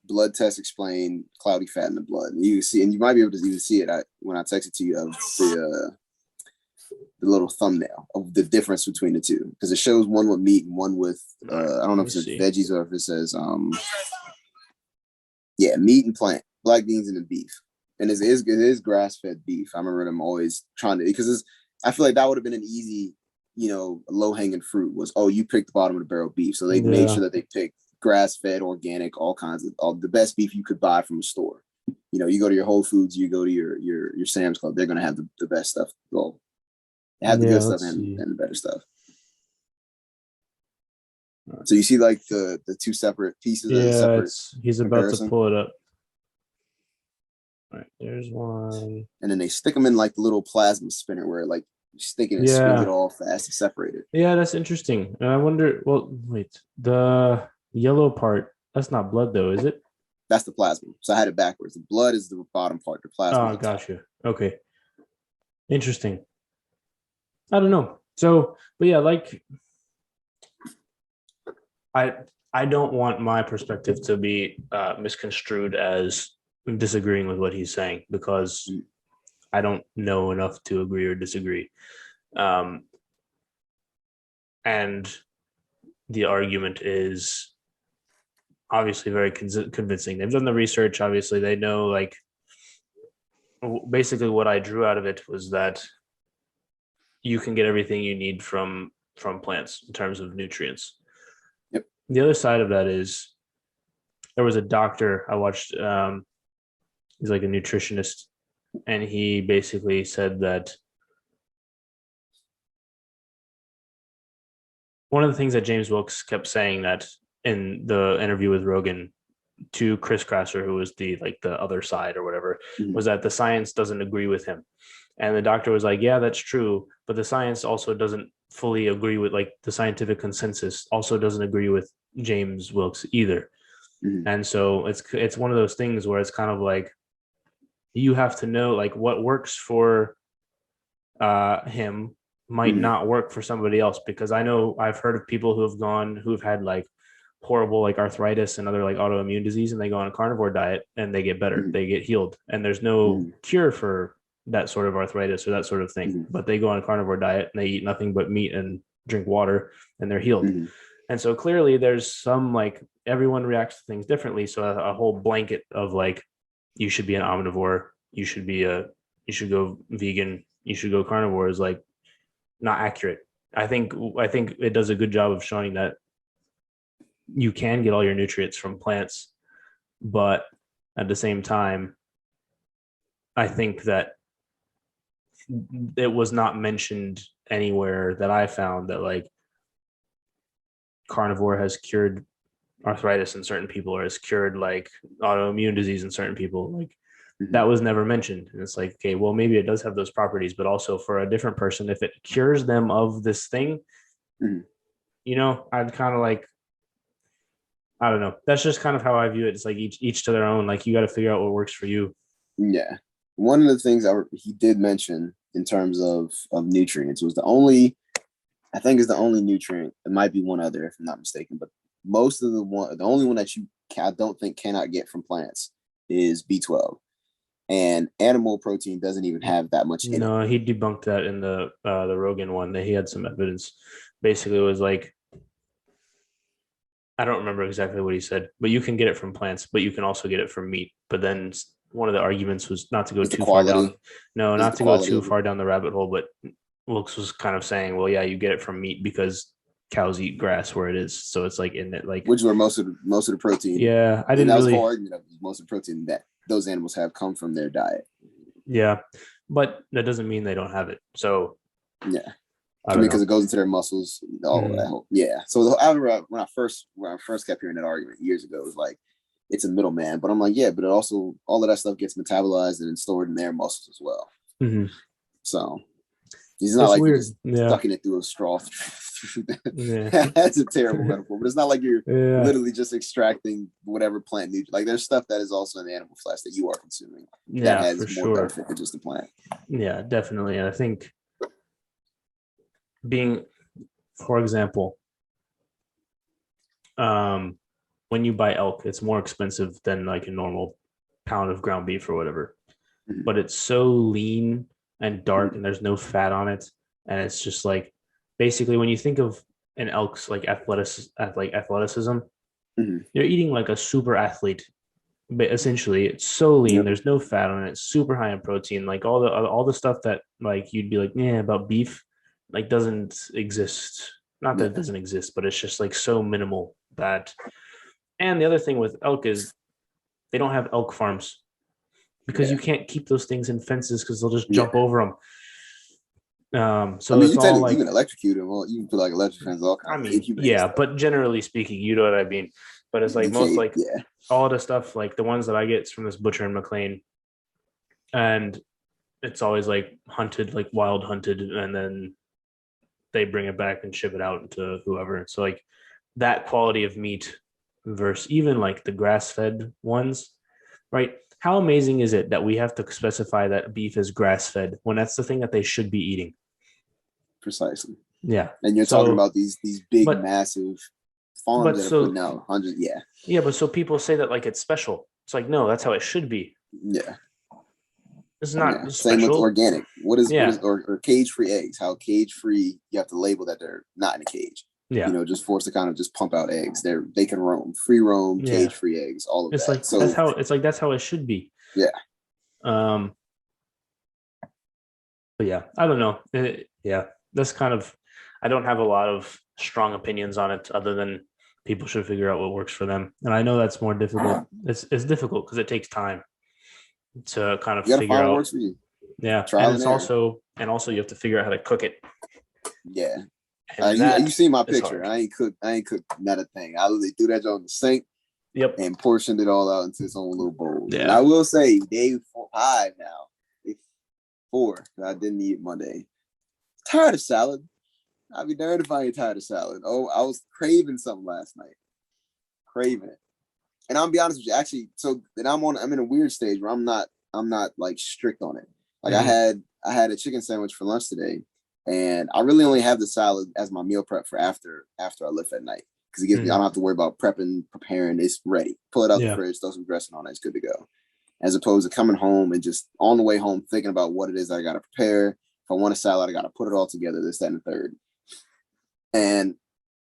S2: blood test explain cloudy fat in the blood. And you see, and you might be able to even see it when I text it to you of the little thumbnail of the difference between the two, because it shows one with meat and one with
S1: All right,
S2: I don't know
S1: let
S2: if
S1: me
S2: it says
S1: see.
S2: veggies or if it says yeah, meat and plant, black beans and the beef. And it is grass fed beef. I remember them always trying to, because I feel like that would have been an easy, low hanging fruit was, oh, you picked the bottom of the barrel beef. So they made
S1: Yeah,
S2: sure that they picked grass fed, organic, all the best beef you could buy from a store. You go to your Whole Foods, you go to your Sam's Club, they're gonna have the best stuff. Well, they have the
S1: yeah.
S2: good stuff
S1: Let's
S2: and,
S1: see.
S2: and the better stuff. So you see like the two separate pieces as a
S1: Yeah,
S2: separate
S1: it's he's about to
S2: comparison.
S1: pull it up. All right, there's one.
S2: And then they stick them in like the little plasma spinner where like you stick it and spins it
S1: Yeah,
S2: all fast to separate it.
S1: yeah. That's interesting. And I wonder. Well, wait. The yellow part. That's not blood though, is it?
S2: That's the plasma. So I had it backwards. The blood is the bottom part. The plasma is
S1: Oh,
S2: the top.
S1: gotcha. Okay, interesting. I don't know. So, but yeah, like I I don't want my perspective to be misconstrued as disagreeing with what he's saying because
S2: Mm.
S1: I don't know enough to agree or disagree. Um, and the argument is obviously very convincing. They've done the research. Obviously, they know like basically what I drew out of it was that you can get everything you need from plants in terms of nutrients.
S2: Yep.
S1: The other side of that is there was a doctor I watched. He's like a nutritionist, and he basically said that one of the things that James Wilkes kept saying that in the interview with Rogan to Chris Krasser, who was the other side or whatever,
S2: Mhm.
S1: was that the science doesn't agree with him. And the doctor was like, yeah, that's true, but the science also doesn't fully agree with, like, the scientific consensus also doesn't agree with James Wilkes either.
S2: Mhm.
S1: And so it's one of those things where it's kind of like you have to know like what works for him might
S2: Mhm.
S1: not work for somebody else, because I know I've heard of people who've had like horrible like arthritis and other like autoimmune disease, and they go on a carnivore diet and they get better,
S2: Mhm.
S1: they get healed, and there's no
S2: Mhm.
S1: cure for that sort of arthritis or that sort of thing,
S2: Mhm.
S1: but they go on a carnivore diet and they eat nothing but meat and drink water and they're healed.
S2: Mhm.
S1: And so clearly there's some, like, everyone reacts to things differently, so a whole blanket of like you should be an omnivore, you should go vegan, you should go carnivore is like not accurate. I think it does a good job of showing that you can get all your nutrients from plants, but at the same time, I think that it was not mentioned anywhere that I found that like carnivore has cured arthritis in certain people or has cured like autoimmune disease in certain people. Like that
S2: Mhm.
S1: was never mentioned. And it's like, okay, well, maybe it does have those properties, but also for a different person, if it cures them of this thing,
S2: Mhm.
S1: I'd kind of like, I don't know. That's just kind of how I view it. It's like each to their own. Like you got to figure out what works for you.
S2: Yeah. One of the things he did mention in terms of nutrients was I think is the only nutrient. It might be one other if I'm not mistaken, but the only one that I don't think cannot get from plants is B12. And animal protein doesn't even have that much in it.
S1: No, he debunked that in the Rogan one, that he had some evidence. Basically, it was like, I don't remember exactly what he said, but you can get it from plants, but you can also get it from meat. But then one of the arguments was not to go
S2: Is the
S1: too far down.
S2: quality
S1: No,
S2: is
S1: not
S2: the
S1: to go
S2: quality
S1: too
S2: of it,
S1: far down the rabbit hole, but Wilkes was kind of saying, well, yeah, you get it from meat because cows eat grass where it is. So it's like in it, like,
S2: which is where most of the protein,
S1: yeah, I
S2: and
S1: didn't
S2: that was the whole
S1: really,
S2: argument of most of the protein that those animals have come from their diet.
S1: yeah, but that doesn't mean they don't have it. So
S2: Yeah.
S1: I
S2: I mean,
S1: don't
S2: because
S1: know.
S2: it goes into their muscles, all of that
S1: Mhm.
S2: whole, yeah. So I remember when I first kept hearing that argument years ago, it was like it's a middleman. But I'm like, yeah, but it also all of that stuff gets metabolized and stored in their muscles as well.
S1: Mhm.
S2: So it's not
S1: It's
S2: like you're
S1: weird.
S2: just
S1: Yeah.
S2: sucking it through a straw.
S1: Yeah.
S2: That's a terrible metaphor, but it's not like you're
S1: Yeah.
S2: literally just extracting whatever plant nutrient. Like there's stuff that is also in the animal flesh that you are consuming that
S1: Yeah, for
S2: has more
S1: sure.
S2: benefit than just the plant.
S1: Yeah, definitely. And I think being, for example, um, when you buy elk, it's more expensive than like a normal pound of ground beef or whatever.
S2: Mhm.
S1: But it's so lean and dark
S2: Mhm.
S1: and there's no fat on it. And it's just like basically when you think of an elk's like athleticism,
S2: Mhm.
S1: you're eating like a super athlete. But essentially, it's so lean.
S2: Yep.
S1: There's no fat on it. Super high in protein. Like all the stuff that like you'd be like, yeah, about beef, like doesn't exist. Not that it
S2: Yeah.
S1: doesn't exist, but it's just like so minimal that. And the other thing with elk is they don't have elk farms because
S2: Yeah.
S1: you can't keep those things in fences because they'll just
S2: Yeah.
S1: jump over them.
S2: I
S1: So
S2: mean,
S1: it's
S2: you
S1: all
S2: technically you
S1: like,
S2: can electrocute them. Well, you can put like electric fence, all
S1: I
S2: kinds of
S1: mean,
S2: inhumane
S1: yeah,
S2: stuff.
S1: but generally speaking, you know what I mean. But it's like
S2: You
S1: most
S2: can't.
S1: like
S2: Yeah.
S1: all the stuff, like the ones that I get from this butcher in McLean, and it's always like hunted, like wild hunted, and then they bring it back and ship it out to whoever. So like that quality of meat versus even like the grass fed ones, right? How amazing is it that we have to specify that beef is grass fed when that's the thing that they should be eating?
S2: Precisely.
S1: Yeah.
S2: And you're talking
S1: So,
S2: about these big,
S1: but
S2: massive farms
S1: but
S2: that are putting
S1: so
S2: out hundreds. Yeah.
S1: yeah, but so people say that like it's special. It's like no, that's how it should be.
S2: Yeah.
S1: It's
S2: Yeah.
S1: not
S2: Same with
S1: special.
S2: organic. What is
S1: Yeah,
S2: or cage free eggs? How cage free you have to label that they're not in a cage.
S1: yeah,
S2: Just forced to kind of just pump out eggs. They can roam, free roam,
S1: yeah.
S2: cage free eggs, all of
S1: It's
S2: that.
S1: like that's
S2: So
S1: how that's how it should be.
S2: yeah.
S1: Um, but yeah, I don't know. Yeah, that's kind of. I don't have a lot of strong opinions on it, other than people should figure out what works for them. And I know that's more difficult. It's difficult because it takes time to kind of
S2: You gotta
S1: figure
S2: find what
S1: out.
S2: works for you.
S1: Yeah, and
S2: Trial and
S1: it's
S2: error.
S1: also you have to figure out how to cook it.
S2: Yeah.
S1: And
S2: you see my
S1: is
S2: picture.
S1: hard.
S2: I ain't cooked not a thing. I literally threw that joint in the sink
S1: Yep.
S2: and portioned it all out into its own little bowl.
S1: Yeah.
S2: And I will say, day 5 now. Day 4. I didn't eat Monday. Tired of salad. I'd be darned if I ain't tired of salad. Oh, I was craving something last night. Craving it. And I'll be honest with you, actually, so then I'm in a weird stage where I'm not like strict on it. Like I had a chicken sandwich for lunch today, and I really only have the salad as my meal prep for after I lift at night. Because it gives me, I don't have to worry about preparing, it's ready. Pull it out the fridge, throw some dressing on it, it's good to go. As opposed to coming home and just on the way home thinking about what it is I gotta prepare. If I want a salad, I gotta put it all together, this, that, and the third. And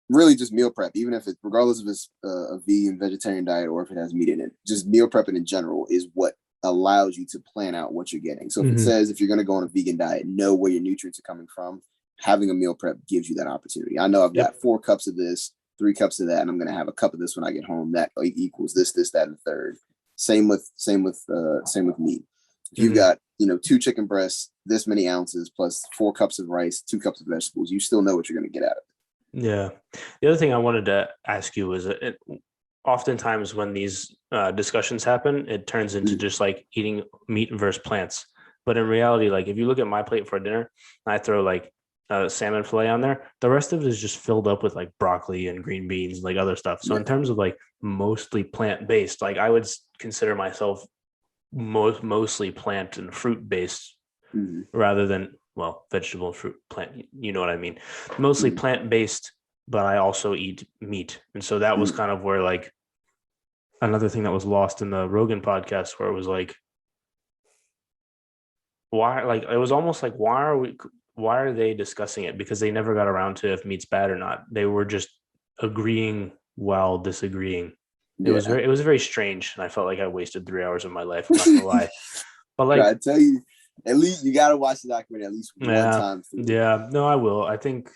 S2: really just meal prep, even if it's regardless if it's a vegan, vegetarian diet or if it has meat in it, just meal prepping in general is what allows you to plan out what you're getting. So if it says if you're going to go on a vegan diet, know where your nutrients are coming from, having a meal prep gives you that opportunity. I know I've got 4 cups of this, 3 cups of that, and I'm going to have a cup of this when I get home. That equals this, that, and the third. Same with meat. If you've got 2 chicken breasts, this many ounces plus 4 cups of rice, 2 cups of vegetables, you still know what you're going to get out of it.
S1: Yeah. The other thing I wanted to ask you was oftentimes when these discussions happen, it turns into just like eating meat versus plants. But in reality, like if you look at my plate for dinner, I throw like a salmon fillet on there. The rest of it is just filled up with like broccoli and green beans and like other stuff. So in terms of like mostly plant-based, like I would consider myself mostly plant and fruit-based rather than vegetable, fruit, plant, you know what I mean? Mostly plant-based, but I also eat meat. And so that was kind of where like another thing that was lost in the Rogan podcast, where it was like, why, like, it was almost like, why are they discussing it? Because they never got around to if meat's bad or not. They were just agreeing while disagreeing. It was very strange. And I felt like I wasted 3 hours of my life. I'm not gonna lie. But like,
S2: I tell you, at least you got to watch the documentary at least one time.
S1: Yeah, no, I will. I think,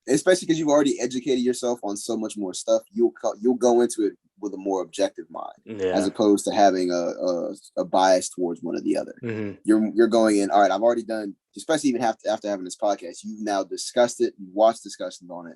S2: especially because you've already educated yourself on so much more stuff, you'll go into it with a more objective mind, as opposed to having a bias towards one or the other. You're going in, all right, I've already done, especially even after having this podcast, you've now discussed it, you watched discussions on it.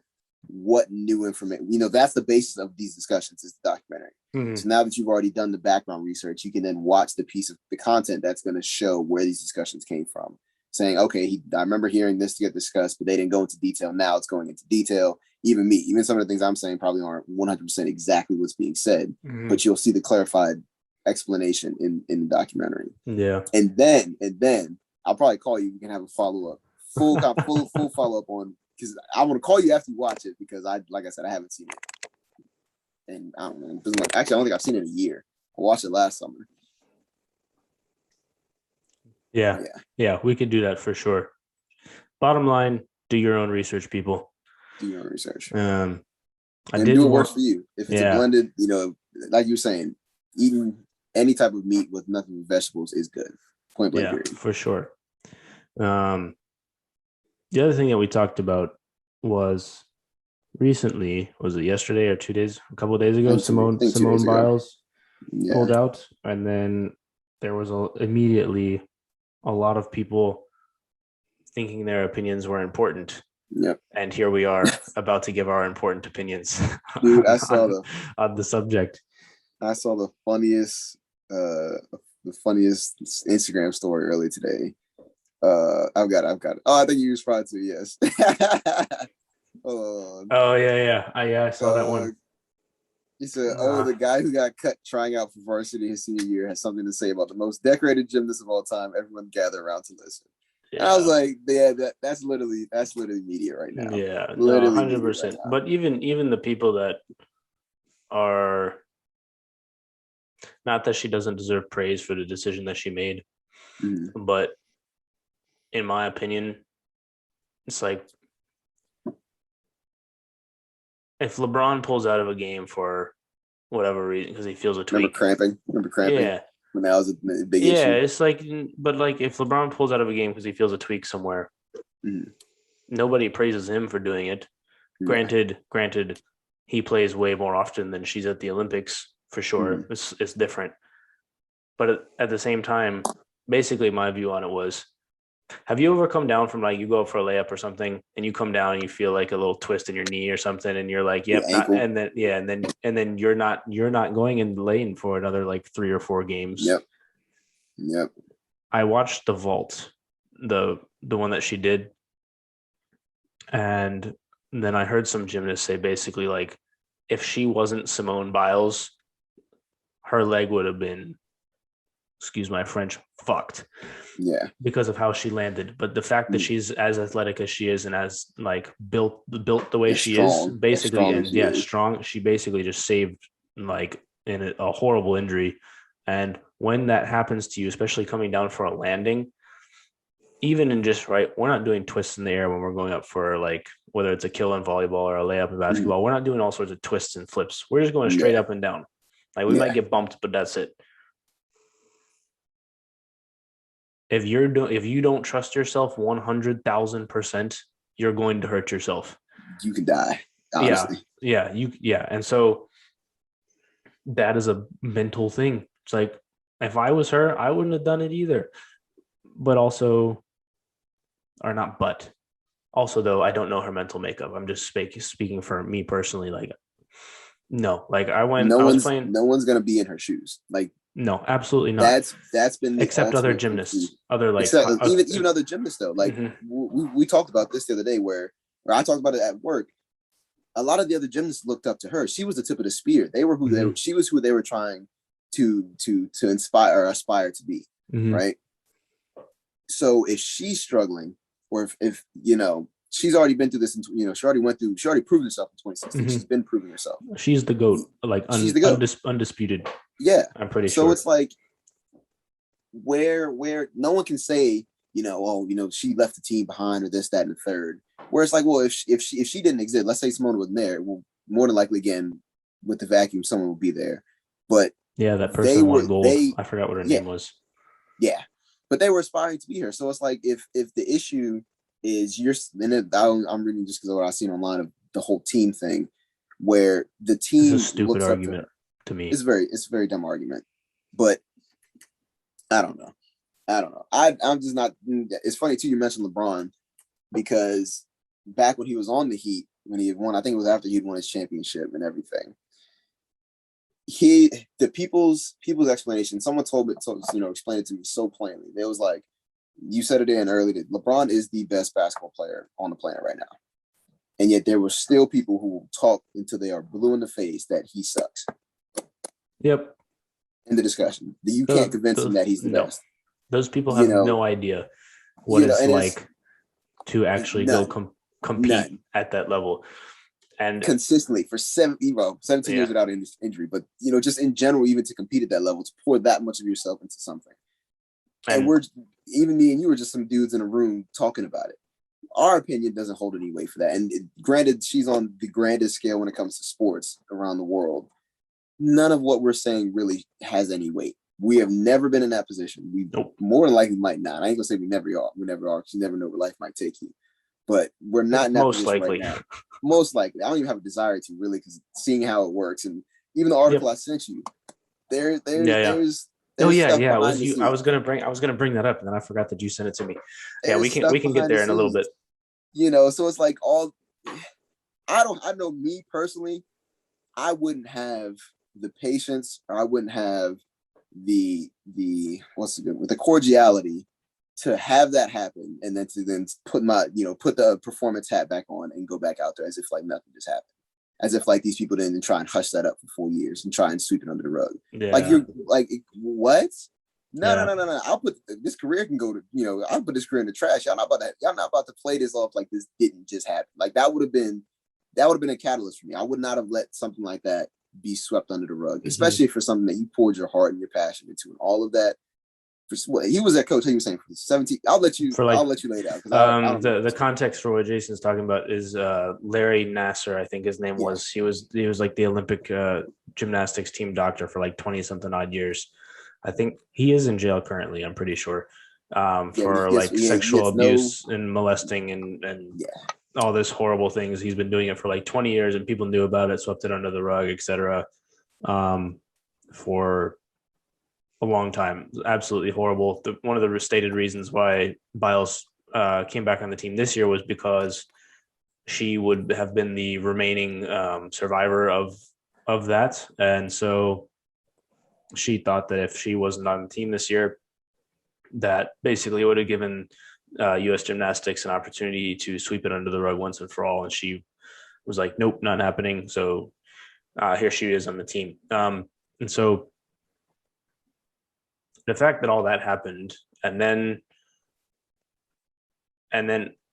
S2: What new information, that's the basis of these discussions, is the documentary. So now that you've already done the background research, you can then watch the piece of the content that's going to show where these discussions came from, saying, okay, I remember hearing this to get discussed, but they didn't go into detail. Now it's going into detail. Even some of the things I'm saying probably aren't 100% exactly what's being said, but you'll see the clarified explanation in the documentary. And then I'll probably call you. We can have a follow-up, full follow-up on, because I want to call you after you watch it, because like I said, I haven't seen it. And I don't know. Actually, I don't think I've seen it in a year. I watched it last summer.
S1: Yeah, we could do that for sure. Bottom line, do your own research, people.
S2: Do your own research.
S1: And
S2: do what works for you. If it's a blended, like you were saying, eating any type of meat with nothing but vegetables is good. Point blank period.
S1: For sure. The other thing that we talked about was recently, was it yesterday or a couple of days ago, Simone Biles pulled out, and then there was immediately a lot of people thinking their opinions were important. And here we are about to give our important opinions.
S2: Dude, I saw
S1: on the subject.
S2: I saw the funniest Instagram story earlier today. I've got it. Oh, I think you responded to, yes.
S1: I saw that one.
S2: He said, the guy who got cut trying out for varsity his senior year has something to say about the most decorated gymnast of all time. Everyone gather around to listen. And I was like, that's literally media right now.
S1: Yeah, literally 100%. Right, but even the people that are, not that she doesn't deserve praise for the decision that she made, but in my opinion, it's like, if LeBron pulls out of a game for whatever reason because he feels a tweak.
S2: Remember cramping? Yeah. When that was a big issue.
S1: Yeah, it's like, but like if LeBron pulls out of a game because he feels a tweak somewhere, nobody praises him for doing it. Granted, he plays way more often than she's at the Olympics, for sure. It's different. But at the same time, basically my view on it was, Have you ever come down from like you go up for a layup or something and you come down and you feel like a little twist in your knee or something and you're like,
S2: Your
S1: yep, not,
S2: ankle.
S1: and then you're not going in lane for another like 3 or 4 games.
S2: Yep. Yep.
S1: I watched the vault, the one that she did, and then I heard some gymnasts say basically like if she wasn't Simone Biles, her leg would have been, excuse my French, fucked.
S2: Yeah.
S1: Because of how she landed. But the fact that she's as athletic as she is and as like built the way she is, basically, and yeah, strong, she basically just saved like in a horrible injury. And when that happens to you, especially coming down for a landing, even in just right, we're not doing twists in the air when we're going up for like whether it's a kill in volleyball or a layup in basketball. We're not doing all sorts of twists and flips. We're just going straight up and down. Like we might get bumped, but that's it. If you don't trust yourself 100,000%, you're going to hurt yourself.
S2: You can die. Honestly.
S1: Yeah. And so that is a mental thing. It's like if I was her, I wouldn't have done it either. But also, or not. But also, though, I don't know her mental makeup. I'm just speaking for me personally. Like, no, like I was playing.
S2: No one's gonna be in her shoes. Like.
S1: No, absolutely not.
S2: That's been
S1: except other gymnasts,
S2: even other gymnasts though. Like we talked about this the other day, where I talked about it at work. A lot of the other gymnasts looked up to her. She was the tip of the spear. They were she was who they were trying to inspire or aspire to be, right? So if she's struggling, or if she's already been through this, and she already proved herself in 2016. She's been proving herself.
S1: She's the GOAT, like she's the GOAT. Undisputed.
S2: Yeah,
S1: I'm pretty sure.
S2: So it's like where no one can say, she left the team behind or this, that, and the third. Where it's like, well, if she didn't exist, let's say Simone wasn't there, well, more than likely again with the vacuum, someone would be there. But
S1: yeah, that person won gold. I forgot what her name was.
S2: Yeah, but they were aspiring to be her. So it's like if the issue is I'm reading just because of what I've seen online of the whole team thing, where the team
S1: it's a stupid argument to me.
S2: It's a very dumb argument, but I don't know. I'm just not. It's funny too. You mentioned LeBron because back when he was on the Heat, when he had won, I think it was after he'd won his championship and everything. The people's explanation. Someone explained it to me so plainly. They was like, you said it in earlier. LeBron is the best basketball player on the planet right now, and yet there were still people who will talk until they are blue in the face that he sucks.
S1: Yep.
S2: In the discussion, you can't convince him that he's the best.
S1: Those people have no idea what it's like to actually go compete at that level. And
S2: consistently for 17 years without injury, but just in general, even to compete at that level, to pour that much of yourself into something. And even me and you were just some dudes in a room talking about it. Our opinion doesn't hold any weight for that. And granted, she's on the grandest scale when it comes to sports around the world. None of what we're saying really has any weight. We have never been in that position. We more than likely might not. I ain't gonna say we never are. We never are, because you never know where life might take you. But we're not in that
S1: most likely.
S2: Right now. Most likely. I don't even have a desire to, really, because seeing how it works, and even the article I sent you, there's
S1: it was you. I was gonna bring that up, and then I forgot that you sent it to me. Yeah, we can get there in a little bit.
S2: So it's like I know me personally, I wouldn't have the patience, or I wouldn't have the cordiality to have that happen, and then to put the performance hat back on and go back out there as if like nothing just happened, as if like these people didn't try and hush that up for 4 years and try and sweep it under the rug.
S1: Yeah.
S2: Like you're like, what? No. I'll put this career I'll put this career in the trash. Y'all not about to play this off like this didn't just happen. Like that would have been a catalyst for me. I would not have let something like that be swept under the rug, especially for something that you poured your heart and your passion into, and all of that. He was that coach. He was saying for 17. I'll let you lay it out.
S1: The context for what Jason's talking about is Larry Nasser, I think his name was. He was like the Olympic gymnastics team doctor for like 20 something odd years. I think he is in jail currently. I'm pretty sure for sexual abuse and molesting and all this horrible things. He's been doing it for like 20 years, and people knew about it, swept it under the rug, etc. For a long time. Absolutely horrible. One of the stated reasons why Biles came back on the team this year was because she would have been the remaining survivor of that, and so she thought that if she wasn't on the team this year, that basically would have given U.S. Gymnastics an opportunity to sweep it under the rug once and for all. And she was like, "Nope, not happening." So here she is on the team. And so the fact that all that happened, and then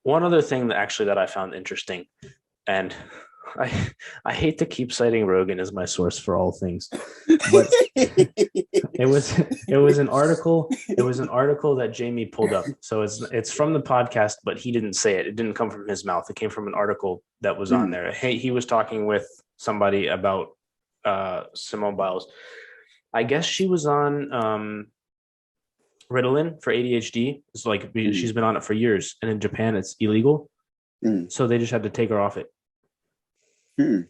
S1: one other thing that actually that I found interesting, and I hate to keep citing Rogan as my source for all things, but it was an article that Jamie pulled up. So it's from the podcast, but he didn't say it. It didn't come from his mouth. It came from an article that was on there. He was talking with somebody about Simone Biles. I guess she was on Ritalin for ADHD. It's like she's been on it for years, and in Japan it's illegal. So they just had to take her off it. And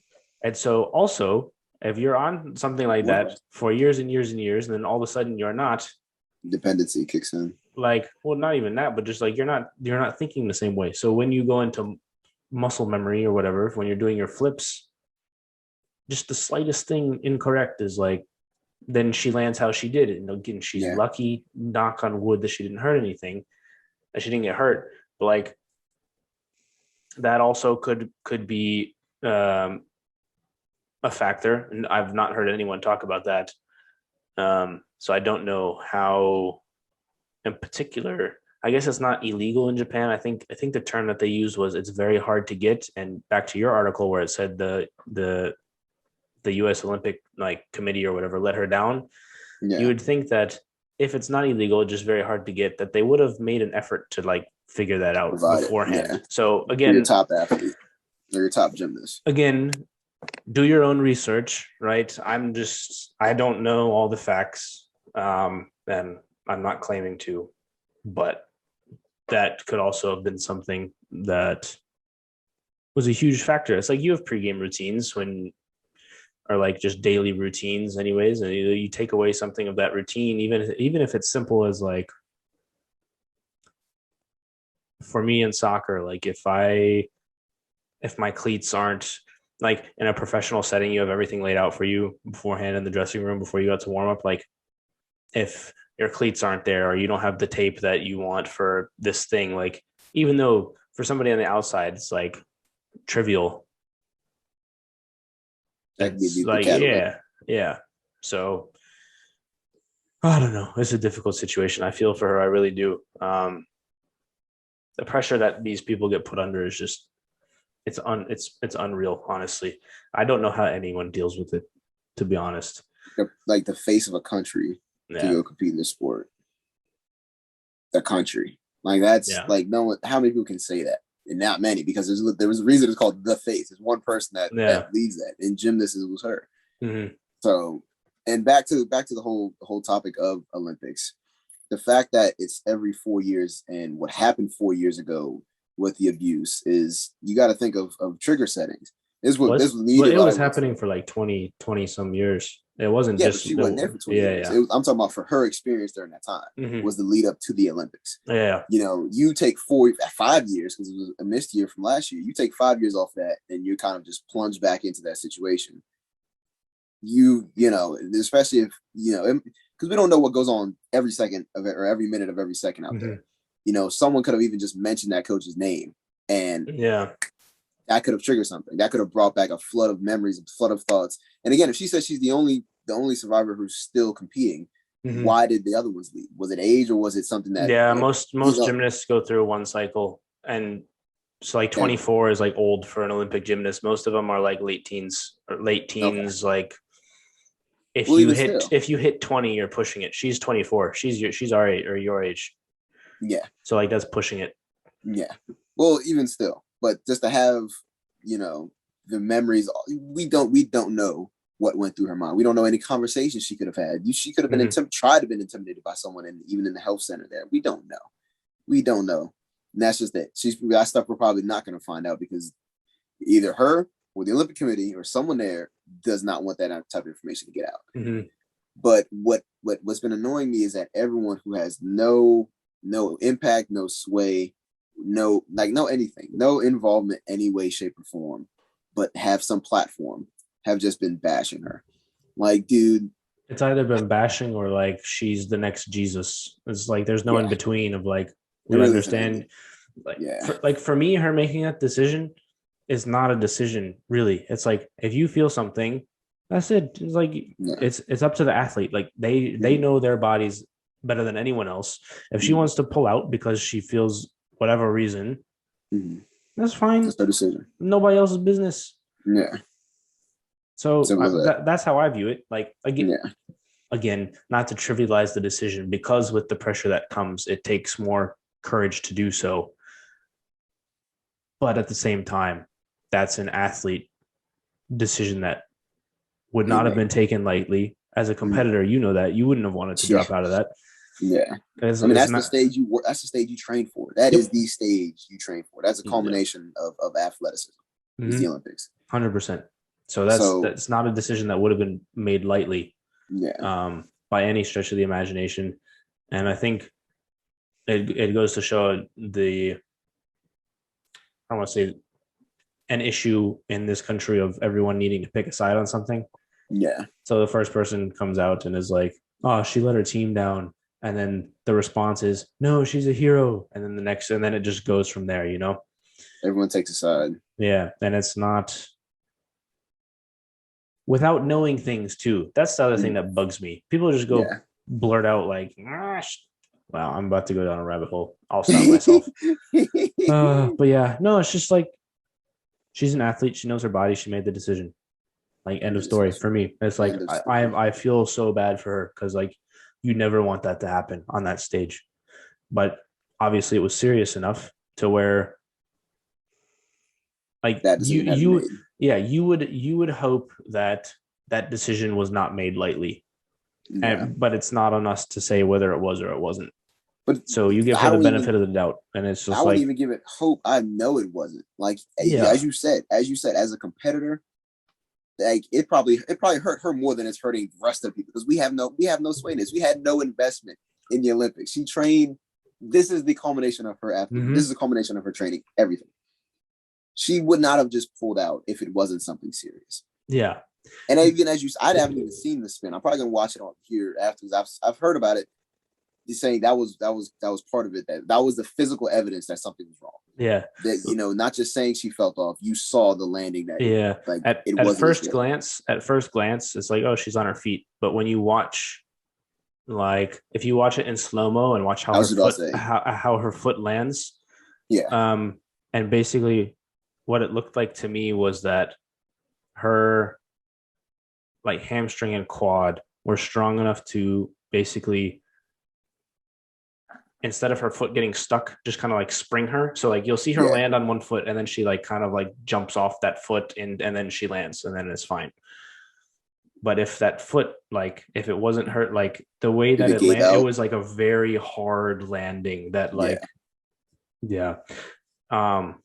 S1: so also, if you're on something like that for years and years and years, and then all of a sudden you're not,
S2: dependency kicks in.
S1: Like, well, not even that, but just like you're not thinking the same way. So when you go into muscle memory or whatever, when you're doing your flips, just the slightest thing incorrect is like, then she lands how she did. And again, she's lucky, knock on wood, that she didn't hurt anything, that she didn't get hurt. But like that also could be a factor, and I've not heard anyone talk about that. So I don't know how, in particular, I guess it's not illegal in Japan. I think the term that they used was it's very hard to get. And back to your article where it said the U.S. Olympic committee or whatever let her down. Yeah. You would think that if it's not illegal, it's just very hard to get, that they would have made an effort to figure that out beforehand. Yeah. So again,
S2: you're your top athlete or your top gymnast.
S1: Again, do your own research, right? I don't know all the facts, and I'm not claiming to, but that could also have been something that was a huge factor. It's like you have pregame routines or just daily routines anyways, and you take away something of that routine, even if it's simple as for me in soccer, if my cleats aren't in a professional setting, you have everything laid out for you beforehand in the dressing room before you got to warm up. If your cleats aren't there or you don't have the tape that you want for this thing, even though for somebody on the outside, it's trivial. It's yeah. So I don't know. It's a difficult situation. I feel for her. I really do. The pressure that these people get put under is just, it's unreal. Honestly, I don't know how anyone deals with it, to be honest.
S2: Like the face of a country to go compete in the sport. The country, that's no one. How many people can say that? And not many, because there was a reason it's called the face. There's one person that leads that. In gymnastics, it was her. Mm-hmm. So, and back to the whole topic of Olympics, the fact that it's every 4 years, and what happened 4 years ago with the abuse is, you got to think of trigger settings. It
S1: was happening for 20 some years. It wasn't just
S2: she wasn't there for 20 years. I'm talking about for her experience during that time was the lead up to the Olympics.
S1: Yeah.
S2: You take 5 years, because it was a missed year from last year. You take 5 years off that, and you kind of just plunge back into that situation. Especially if, because we don't know what goes on every second of it, or every minute of every second out there. Someone could have even just mentioned that coach's name, and that could have triggered something. That could have brought back a flood of memories, a flood of thoughts. And again, if she says she's the only survivor who's still competing, why did the other ones leave? Was it age, or was it something that?
S1: Yeah, most gymnasts go through one cycle, and so 24 is old for an Olympic gymnast. Most of them are late teens. Okay. If you hit 20, you're pushing it. She's 24. She's our age, or your age.
S2: Yeah.
S1: So that's pushing it.
S2: Yeah. Well, even still, but just to have, the memories, we don't know what went through her mind. We don't know any conversations she could have had. She could have been tried to have been intimidated by someone, even in the health center there. We don't know. And that's just it. That stuff we're probably not going to find out, because either her or the Olympic Committee or someone there does not want that type of information to get out. But what's been annoying me is that everyone who has no impact, no sway, no anything, no involvement any way, shape, or form, but have some platform, have just been bashing her. Like, dude,
S1: It's either been bashing or like she's the next Jesus. It's like there's no in
S2: yeah,
S1: between of like
S2: it
S1: we
S2: really isn't
S1: understand.
S2: anything. Yeah,
S1: Like for me, her making that decision is not a decision really. It's like if you feel something, that's it. It's like
S2: yeah.
S1: it's up to the athlete. Like they
S2: Mhm.
S1: know their bodies better than anyone else. If she
S2: Mhm.
S1: wants to pull out because she feels whatever reason,
S2: Mhm.
S1: that's fine.
S2: That's their decision.
S1: Nobody else's business.
S2: Yeah,
S1: So
S2: simple as that.
S1: that's how I view it. Like
S2: Yeah,
S1: again, not to trivialize the decision because with the pressure that comes, it takes more courage to do so. But at the same time, that's an athlete decision that would
S2: they
S1: not have
S2: make.
S1: been taken lightly. As a
S2: Mhm.
S1: competitor, you know that you wouldn't have wanted to
S2: Yeah,
S1: drop out of that.
S2: yeah. I mean,
S1: It's
S2: that's the
S1: not.
S2: stage you work. That's the stage you train for. That is
S1: Yep.
S2: the stage you train for. That's a
S1: Yep.
S2: culmination of athleticism. Is the
S1: Mm-hmm.
S2: Olympics.
S1: 100%. So
S2: So
S1: that's not a decision that would have been made lightly
S2: yeah,
S1: by any stretch of the imagination. And I think it goes to show I want to say an issue in this country of everyone needing to pick a side on something.
S2: yeah.
S1: So the first person comes out and is like, "Oh, she let her team down," and then the response is, "No, she's a hero," and then and then it just goes from there.
S2: Everyone takes a side.
S1: Yeah, and it's not without knowing things too. That's the other thing
S2: Mhm.
S1: that bugs me. People just go
S2: Yeah.
S1: blurt out like, "Wow, I'm about to go down a rabbit hole." I'll stop myself. But yeah, no, it's just like she's an athlete. She knows her body. She made the decision. Like end of story for me. It's like
S2: End of
S1: I
S2: story.
S1: feel so bad for her because like you never want that to happen on that stage. But obviously it was serious enough to where like
S2: That decision had to be made.
S1: yeah you would hope that that decision was not made lightly.
S2: Yeah.
S1: And but it's not on us to say whether it was or it wasn't.
S2: But
S1: So you give her
S2: I
S1: the
S2: don't even
S1: benefit of the doubt, and it's
S2: I
S1: just
S2: wouldn't
S1: like
S2: even give it hope. I know it wasn't. Like
S1: yeah,
S2: as you said, as a competitor, like it probably hurt her more than it's hurting the rest of the people because we have no sway in this. We had no investment in the Olympics. She trained. This is the culmination of her athlete. This is
S1: mm-hmm,
S2: the culmination of her training. Everything. She would not have just pulled out if it wasn't something serious.
S1: yeah,
S2: And even as you, I haven't even seen the spin. I'm probably gonna watch it on here afterwards. I've heard about it. He's saying that was part of it. That was the physical evidence that something was wrong.
S1: yeah.
S2: That not just saying she felt off. You saw the landing that
S1: Yeah.
S2: like
S1: At
S2: it
S1: at
S2: wasn't as
S1: first
S2: good.
S1: glance, it's like, oh, she's on her feet. But when you watch like if you watch it in slow-mo and watch
S2: I was about to say,
S1: how her foot lands,
S2: yeah,
S1: um, and basically what it looked like to me was that her like hamstring and quad were strong enough to basically instead of her foot getting stuck, just kind of like spring her. So like you'll see her
S2: yeah,
S1: land on one foot and then she like kind of like jumps off that foot and then she lands and then it's fine. But if that foot, like if it wasn't hurt, like the way
S2: if
S1: that
S2: it
S1: it
S2: gave
S1: landed, it
S2: out,
S1: was like a very hard landing that
S2: yeah.
S1: like, yeah. Um,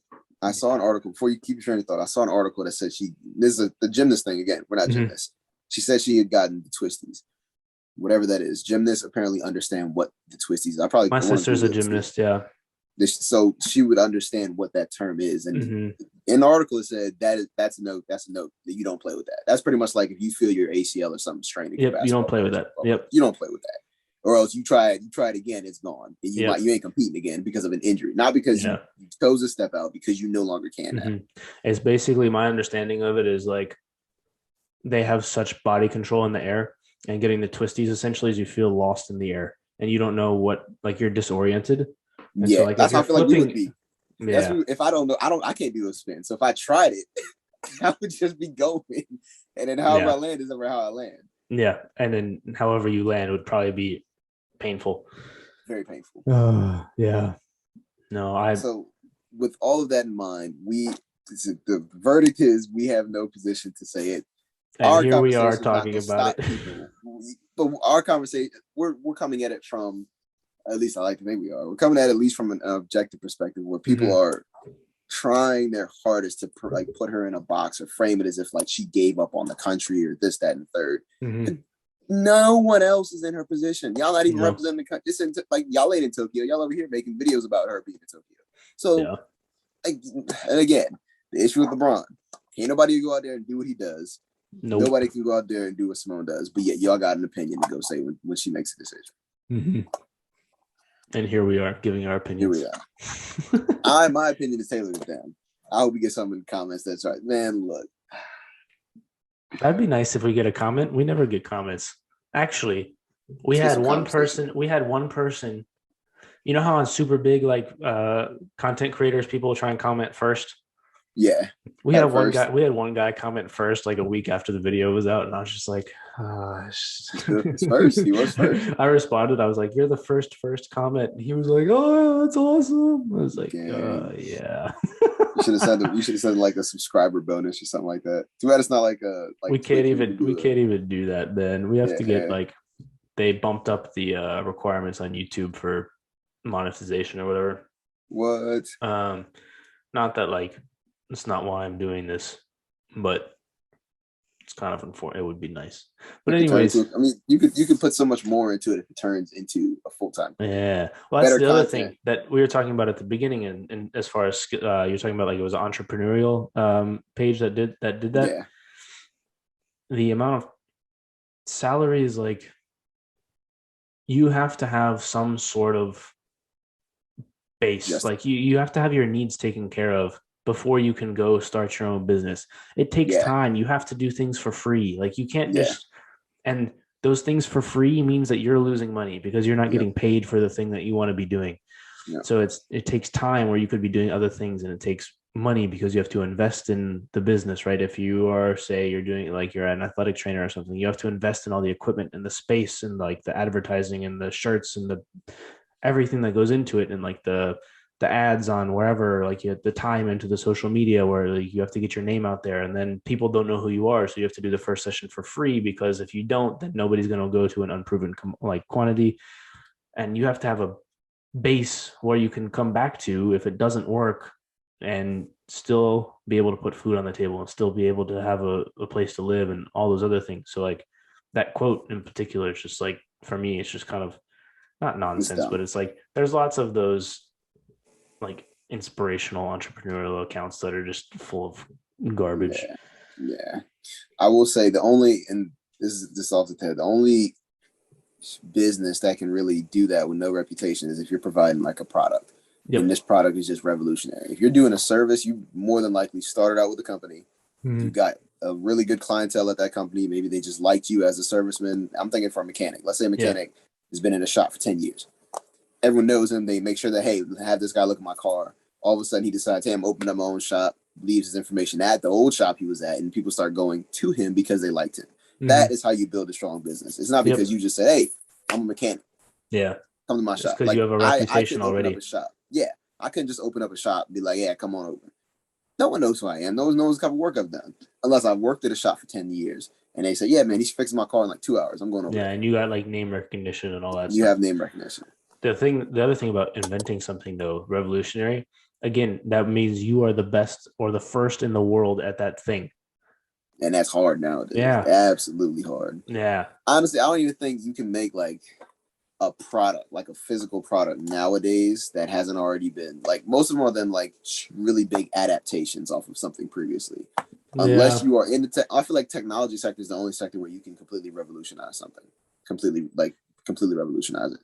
S2: I saw an article before you keep your train of thought. I saw an article that said this is the gymnast thing again. We're not
S1: mhm.
S2: gymnasts. She said she had gotten the twisties, whatever that is. Gymnasts apparently understand what the twisties.
S1: My
S2: I want to
S1: sister's a
S2: Google it. See.
S1: gymnast. Yeah.
S2: So she would understand what that term is. And
S1: Hmm.
S2: in the article, it said that's a note. That's a note that you don't play with that. That's pretty much like if you feel your ACL or something straining your
S1: Yep. You don't
S2: basketball
S1: play with
S2: players,
S1: that. Yep.
S2: you don't play with that. Or else you try it again, it's gone. And
S1: Yep.
S2: you ain't competing again because of an injury, not because
S1: Yeah.
S2: you chose to step out, because you no longer can now.
S1: Hmm. It's basically my understanding of it is like they have such body control in the air and getting the twisties essentially is you feel lost in the air and you don't know what like you're disoriented. And so
S2: Yeah,
S1: like if
S2: that's how
S1: you're
S2: I feel like we would
S1: flipping,
S2: be.
S1: yeah,
S2: If I don't know, I can't do a spin. So if I tried it, I would just be going, and then however I
S1: yeah,
S2: land is ever how I land.
S1: yeah. And then however you land would probably be painful.
S2: Very painful.
S1: Yeah. No, I
S2: So with all of that in mind, the verdict is we have no position to say it.
S1: and
S2: Our
S1: here we are
S2: conversation is not
S1: talking
S2: going to
S1: about
S2: stop
S1: it.
S2: people. But our conversation, we're coming at it from, at least I like to think we are. We're coming at least from an objective perspective where people
S1: Hmm.
S2: are trying their hardest to like put her in a box or frame it as if like she gave up on the country or this, that, and the third.
S1: Hmm.
S2: No one else is in her position. Y'all not even
S1: No.
S2: representing the country. Like y'all ain't in Tokyo. Y'all over here making videos about her being in Tokyo. So,
S1: Yeah.
S2: like, and again, the issue with LeBron, can't nobody go out there and do what he does.
S1: Nope.
S2: Nobody can go out there and do what Simone does. But yet, y'all got an opinion to go say when she makes a decision.
S1: Mm-hmm. And here we are giving our opinions.
S2: Here we are. My opinion is tailored it down. I hope we get some in the comments that's right. Man, look.
S1: That'd be nice if we get a comment. We never get comments. Actually, we
S2: Let's get
S1: had
S2: some
S1: one
S2: conversation.
S1: person. We had one person. You know how on super big like content creators, people try and comment first.
S2: Yeah.
S1: We had one
S2: first.
S1: guy. We had one guy comment first, like a week after the video was out, and I was just like,
S2: He's first. He was first.
S1: I responded. I was like, "You're the first comment." And he was like, "Oh, that's awesome." I was like, "Yeah."
S2: You should have said like a subscriber bonus or something like that. Too bad it's not like a like
S1: we can't even do that, Ben. We have to get like they bumped up the requirements on YouTube for monetization or whatever.
S2: What?
S1: Not that like it's not why I'm doing this, but it's kind of unfortunate. It would be nice. But anyways,
S2: I mean, you could put so much more into it if it turns into a full-time.
S1: Yeah. Well, that's the other thing that we were talking about at the beginning, and as far as you're talking about, like it was an entrepreneurial page that did that.
S2: Yeah.
S1: The amount of salary is like you have to have some sort of base. Like you have to have your needs taken care of before you can go start your own business. It takes time. You have to do things for free. Like you can't just, and those things for free means that you're losing money because you're not getting paid for the thing that you want to be doing. So it takes time where you could be doing other things, and it takes money because you have to invest in the business, right? If you are, say you're doing like you're an athletic trainer or something, you have to invest in all the equipment and the space and like the advertising and the shirts and the everything that goes into it, and like the ads on wherever, like you have the time into the social media where like you have to get your name out there, and then people don't know who you are, so you have to do the first session for free because if you don't, then nobody's going to go to an unproven like quantity, and you have to have a base where you can come back to if it doesn't work and still be able to put food on the table and still be able to have a place to live and all those other things. So like that quote in particular, it's just like, for me, it's just kind of not nonsense, but it's like there's lots of those like inspirational entrepreneurial accounts that are just full of garbage.
S2: Yeah. I will say the only, and this is just off the head, the only business that can really do that with no reputation is if you're providing like a product. Yep. And this product is just revolutionary. If you're doing a service, you more than likely started out with a company. Mm-hmm. You got a really good clientele at that company. Maybe they just liked you as a serviceman. I'm thinking for a mechanic. Let's say a mechanic has been in a shop for 10 years. Everyone knows him. They make sure that, hey, have this guy look at my car. All of a sudden he decides, hey, I'm opening up my own shop, leaves his information at the old shop he was at, and people start going to him because they liked him. Mm-hmm. That is how you build a strong business. It's not because you just say, hey, I'm a mechanic.
S1: Yeah.
S2: Come to my shop.
S1: Because you have a reputation already.
S2: Open up a shop. Yeah. I couldn't just open up a shop and be like, yeah, come on over. No one knows who I am. No one knows the type of work I've done. Unless I've worked at a shop for 10 years. And they say, yeah, man, he's fixing my car in like 2 hours. I'm going over.
S1: Yeah, and you got like name recognition and all that stuff.
S2: You have name recognition.
S1: The other thing about inventing something though, revolutionary, again, that means you are the best or the first in the world at that thing.
S2: And that's hard nowadays. Yeah. Absolutely hard.
S1: Yeah.
S2: Honestly, I don't even think you can make like a product, like a physical product nowadays that hasn't already been, like most of them are then like really big adaptations off of something previously. Unless you are in the I feel like technology sector is the only sector where you can completely revolutionize something. Completely revolutionize it.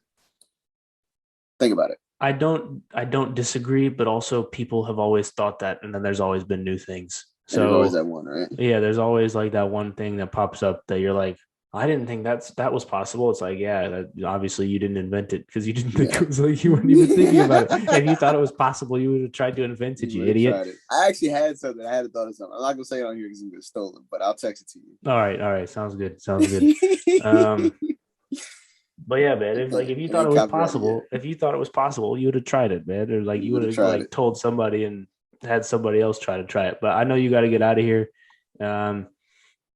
S2: Think about it.
S1: I don't disagree, but also people have always thought that, and then there's always been new things. So
S2: there's always that one, right?
S1: Yeah, there's always like that one thing that pops up that you're like, I didn't think that was possible. It's like, that obviously you didn't invent it because you didn't think it was like you weren't even thinking about it. If you thought it was possible, you would have tried to invent it, you idiot.
S2: I actually had something. I had a thought of something. I'm not gonna say it on here because it's gonna get stolen, but I'll text it to you.
S1: All right. Sounds good. But yeah, man, if you thought it was possible, you would have tried it, man. Or like you would have like told somebody and had somebody else try to try it. But I know you got to get out of here.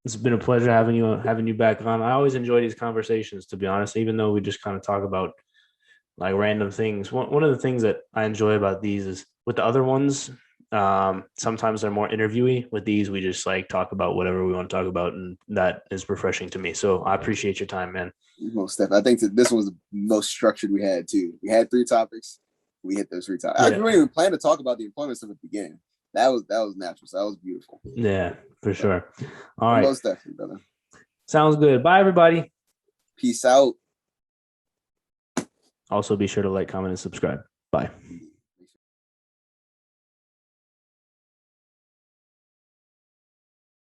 S1: It's been a pleasure having you back on. I always enjoy these conversations, to be honest, even though we just kind of talk about like random things. One of the things that I enjoy about these is with the other ones, Sometimes they're more interviewee. With these, we just like talk about whatever we want to talk about, and that is refreshing to me. So I appreciate your time, man.
S2: Most definitely. I think that this was the most structured we had too. We had 3 topics. We hit those 3 topics. I didn't even plan to talk about the employment stuff at the beginning. That was natural. So that was beautiful.
S1: Yeah, for sure. All right.
S2: Most definitely, brother.
S1: Sounds good. Bye, everybody.
S2: Peace out.
S1: Also, be sure to like, comment, and subscribe. Bye.